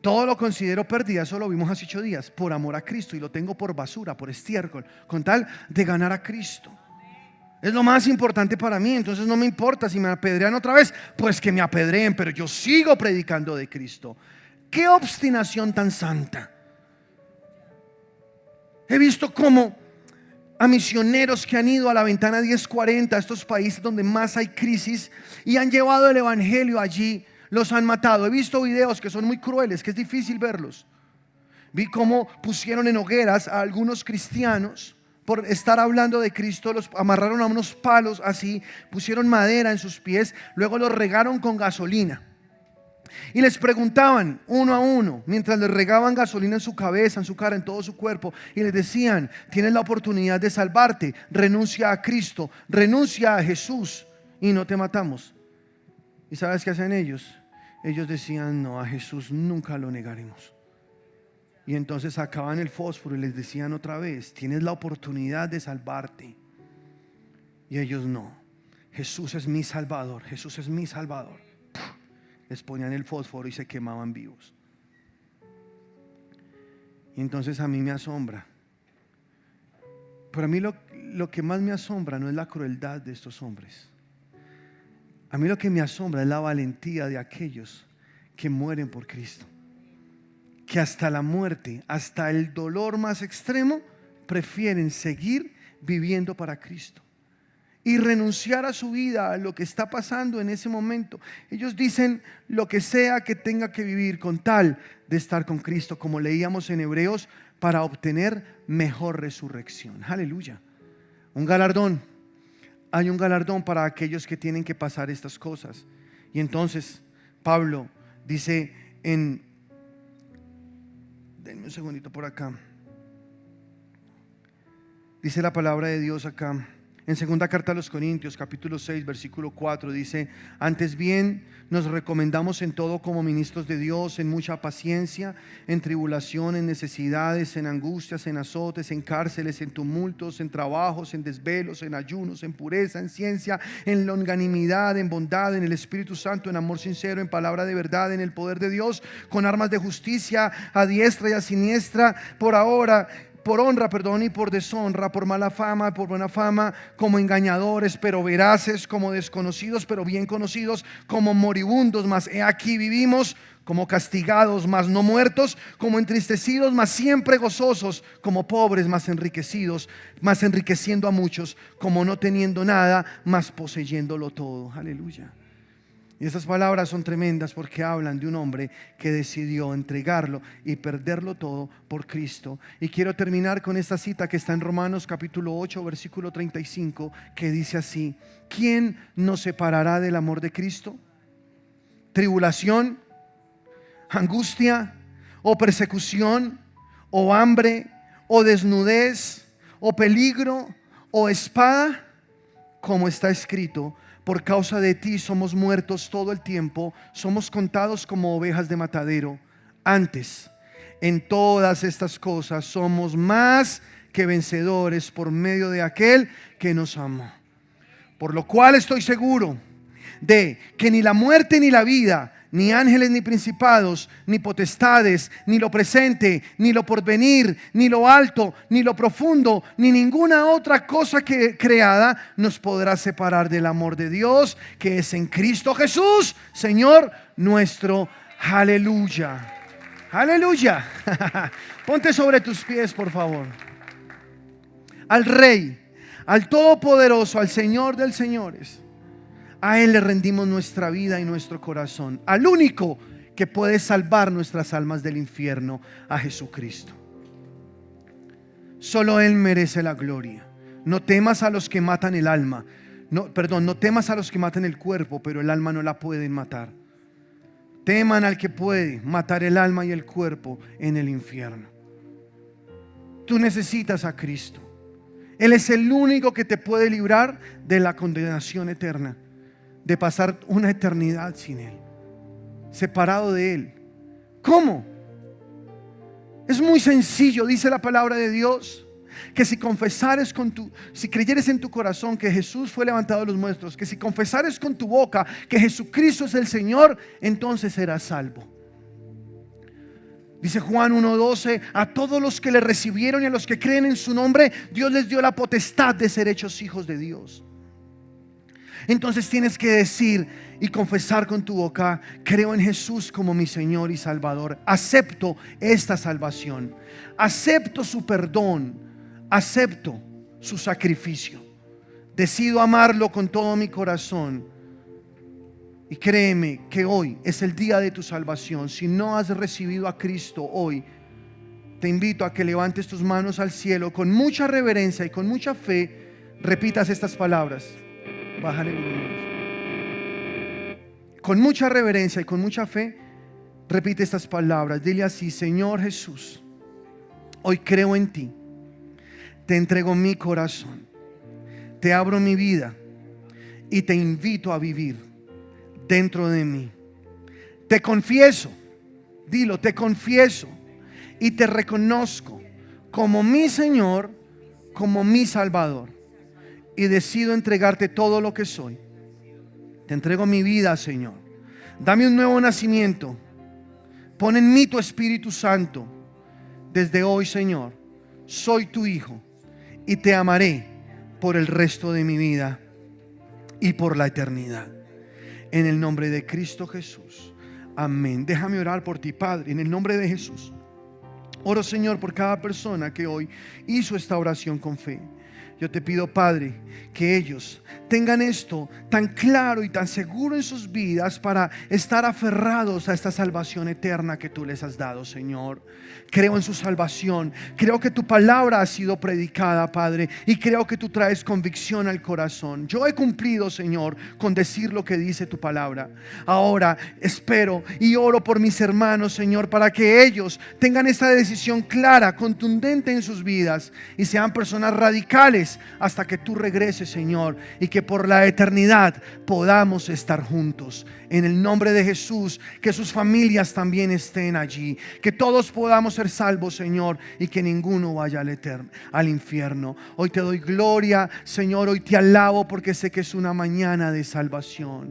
Speaker 1: Todo lo considero pérdida, eso lo vimos hace 8 días, por amor a Cristo, y lo tengo por basura, por estiércol, con tal de ganar a Cristo. Es lo más importante para mí. Entonces no me importa si me apedrean otra vez, pues que me apedreen, pero yo sigo predicando de Cristo. Qué obstinación tan santa. He visto cómo a misioneros que han ido a la Ventana 1040, a estos países donde más hay crisis, y han llevado el evangelio allí, los han matado. He visto videos que son muy crueles, que es difícil verlos. Vi cómo pusieron en hogueras a algunos cristianos por estar hablando de Cristo. Los amarraron a unos palos así, pusieron madera en sus pies, luego los regaron con gasolina y les preguntaban uno a uno, mientras les regaban gasolina en su cabeza, en su cara, en todo su cuerpo, y les decían: tienes la oportunidad de salvarte, renuncia a Cristo, renuncia a Jesús y no te matamos. ¿Y sabes qué hacen ellos? Ellos decían: no, a Jesús nunca lo negaremos. Y entonces sacaban el fósforo y les decían otra vez: tienes la oportunidad de salvarte. Y ellos: no, Jesús es mi Salvador, Jesús es mi Salvador. Les ponían el fósforo y se quemaban vivos. Y entonces a mí me asombra. Pero a mí lo que más me asombra no es la crueldad de estos hombres. A mí lo que me asombra es la valentía de aquellos que mueren por Cristo, que hasta la muerte, hasta el dolor más extremo, prefieren seguir viviendo para Cristo y renunciar a su vida, a lo que está pasando en ese momento. Ellos dicen: lo que sea que tenga que vivir, con tal de estar con Cristo, como leíamos en Hebreos, para obtener mejor resurrección. Aleluya. Un galardón. Hay un galardón para aquellos que tienen que pasar estas cosas. Y entonces Pablo dice denme un segundito por acá. Dice la palabra de Dios acá en segunda carta a los Corintios, capítulo 6, versículo 4, dice: antes bien nos recomendamos en todo como ministros de Dios, en mucha paciencia, en tribulación, en necesidades, en angustias, en azotes, en cárceles, en tumultos, en trabajos, en desvelos, en ayunos, en pureza, en ciencia, en longanimidad, en bondad, en el Espíritu Santo, en amor sincero, en palabra de verdad, en el poder de Dios, con armas de justicia a diestra y a siniestra, por honra, y por deshonra, por mala fama, por buena fama, como engañadores, pero veraces, como desconocidos, pero bien conocidos, como moribundos, mas he aquí vivimos, como castigados, mas no muertos, como entristecidos, mas siempre gozosos, como pobres, mas enriquecidos, mas enriqueciendo a muchos, como no teniendo nada, mas poseyéndolo todo. Aleluya. Y estas palabras son tremendas porque hablan de un hombre que decidió entregarlo y perderlo todo por Cristo. Y quiero terminar con esta cita que está en Romanos capítulo 8, versículo 35, que dice así: ¿quién nos separará del amor de Cristo? ¿Tribulación? angustia, o persecución, o hambre, o desnudez, o peligro, o espada? Como está escrito: por causa de ti somos muertos todo el tiempo, somos contados como ovejas de matadero. Antes, en todas estas cosas somos más que vencedores por medio de aquel que nos amó. Por lo cual estoy seguro de que ni la muerte ni la vida, ni ángeles ni principados, ni potestades, ni lo presente, ni lo porvenir, ni lo alto, ni lo profundo, ni ninguna otra cosa que creada nos podrá separar del amor de Dios que es en Cristo Jesús, Señor nuestro. Aleluya. Aleluya. Ponte sobre tus pies, por favor. Al Rey, al Todopoderoso, al Señor de señores, a Él le rendimos nuestra vida y nuestro corazón, al único que puede salvar nuestras almas del infierno, a Jesucristo. Solo Él merece la gloria. No temas a los que matan el alma. No temas a los que matan el cuerpo, pero el alma no la pueden matar. Teman al que puede matar el alma y el cuerpo en el infierno. Tú necesitas a Cristo. Él es el único que te puede librar de la condenación eterna, de pasar una eternidad sin Él, separado de Él. ¿Cómo? Es muy sencillo. Dice la palabra de Dios que si creyeres en tu corazón que Jesús fue levantado de los muertos, que si confesares con tu boca que Jesucristo es el Señor, entonces serás salvo. Dice Juan 1:12: a todos los que le recibieron y a los que creen en su nombre, Dios les dio la potestad de ser hechos hijos de Dios. Entonces tienes que decir y confesar con tu boca: creo en Jesús como mi Señor y Salvador. Acepto esta salvación. Acepto su perdón. Acepto su sacrificio. Decido amarlo con todo mi corazón. Y créeme que hoy es el día de tu salvación. Si no has recibido a Cristo hoy, te invito a que levantes tus manos al cielo con mucha reverencia y con mucha fe. Repitas estas palabras. Bájale volumen. Con mucha reverencia y con mucha fe, repite estas palabras. Dile así: Señor Jesús, hoy creo en ti. Te entrego mi corazón. Te abro mi vida y te invito a vivir dentro de mí. Te confieso, dilo, te confieso y te reconozco como mi Señor, como mi Salvador, y decido entregarte todo lo que soy. Te entrego mi vida, Señor. Dame un nuevo nacimiento. Pon en mí tu Espíritu Santo. Desde hoy, Señor, soy tu hijo y te amaré por el resto de mi vida y por la eternidad. En el nombre de Cristo Jesús. Amén. Déjame orar por ti, Padre, en el nombre de Jesús. Oro, Señor, por cada persona que hoy hizo esta oración con fe. Yo te pido, Padre, que ellos tengan esto tan claro y tan seguro en sus vidas para estar aferrados a esta salvación eterna que tú les has dado, Señor. Creo en su salvación. Creo que tu palabra ha sido predicada, Padre, y creo que tú traes convicción al corazón. Yo he cumplido, Señor, con decir lo que dice tu palabra. Ahora espero y oro por mis hermanos, Señor, para que ellos tengan esta decisión clara, contundente en sus vidas y sean personas radicales hasta que tú regreses, Señor, y que por la eternidad podamos estar juntos. En el nombre de Jesús, que sus familias también estén allí, que todos podamos ser salvos, Señor, y que ninguno vaya al infierno. Hoy te doy gloria, Señor, hoy te alabo porque sé que es una mañana de salvación.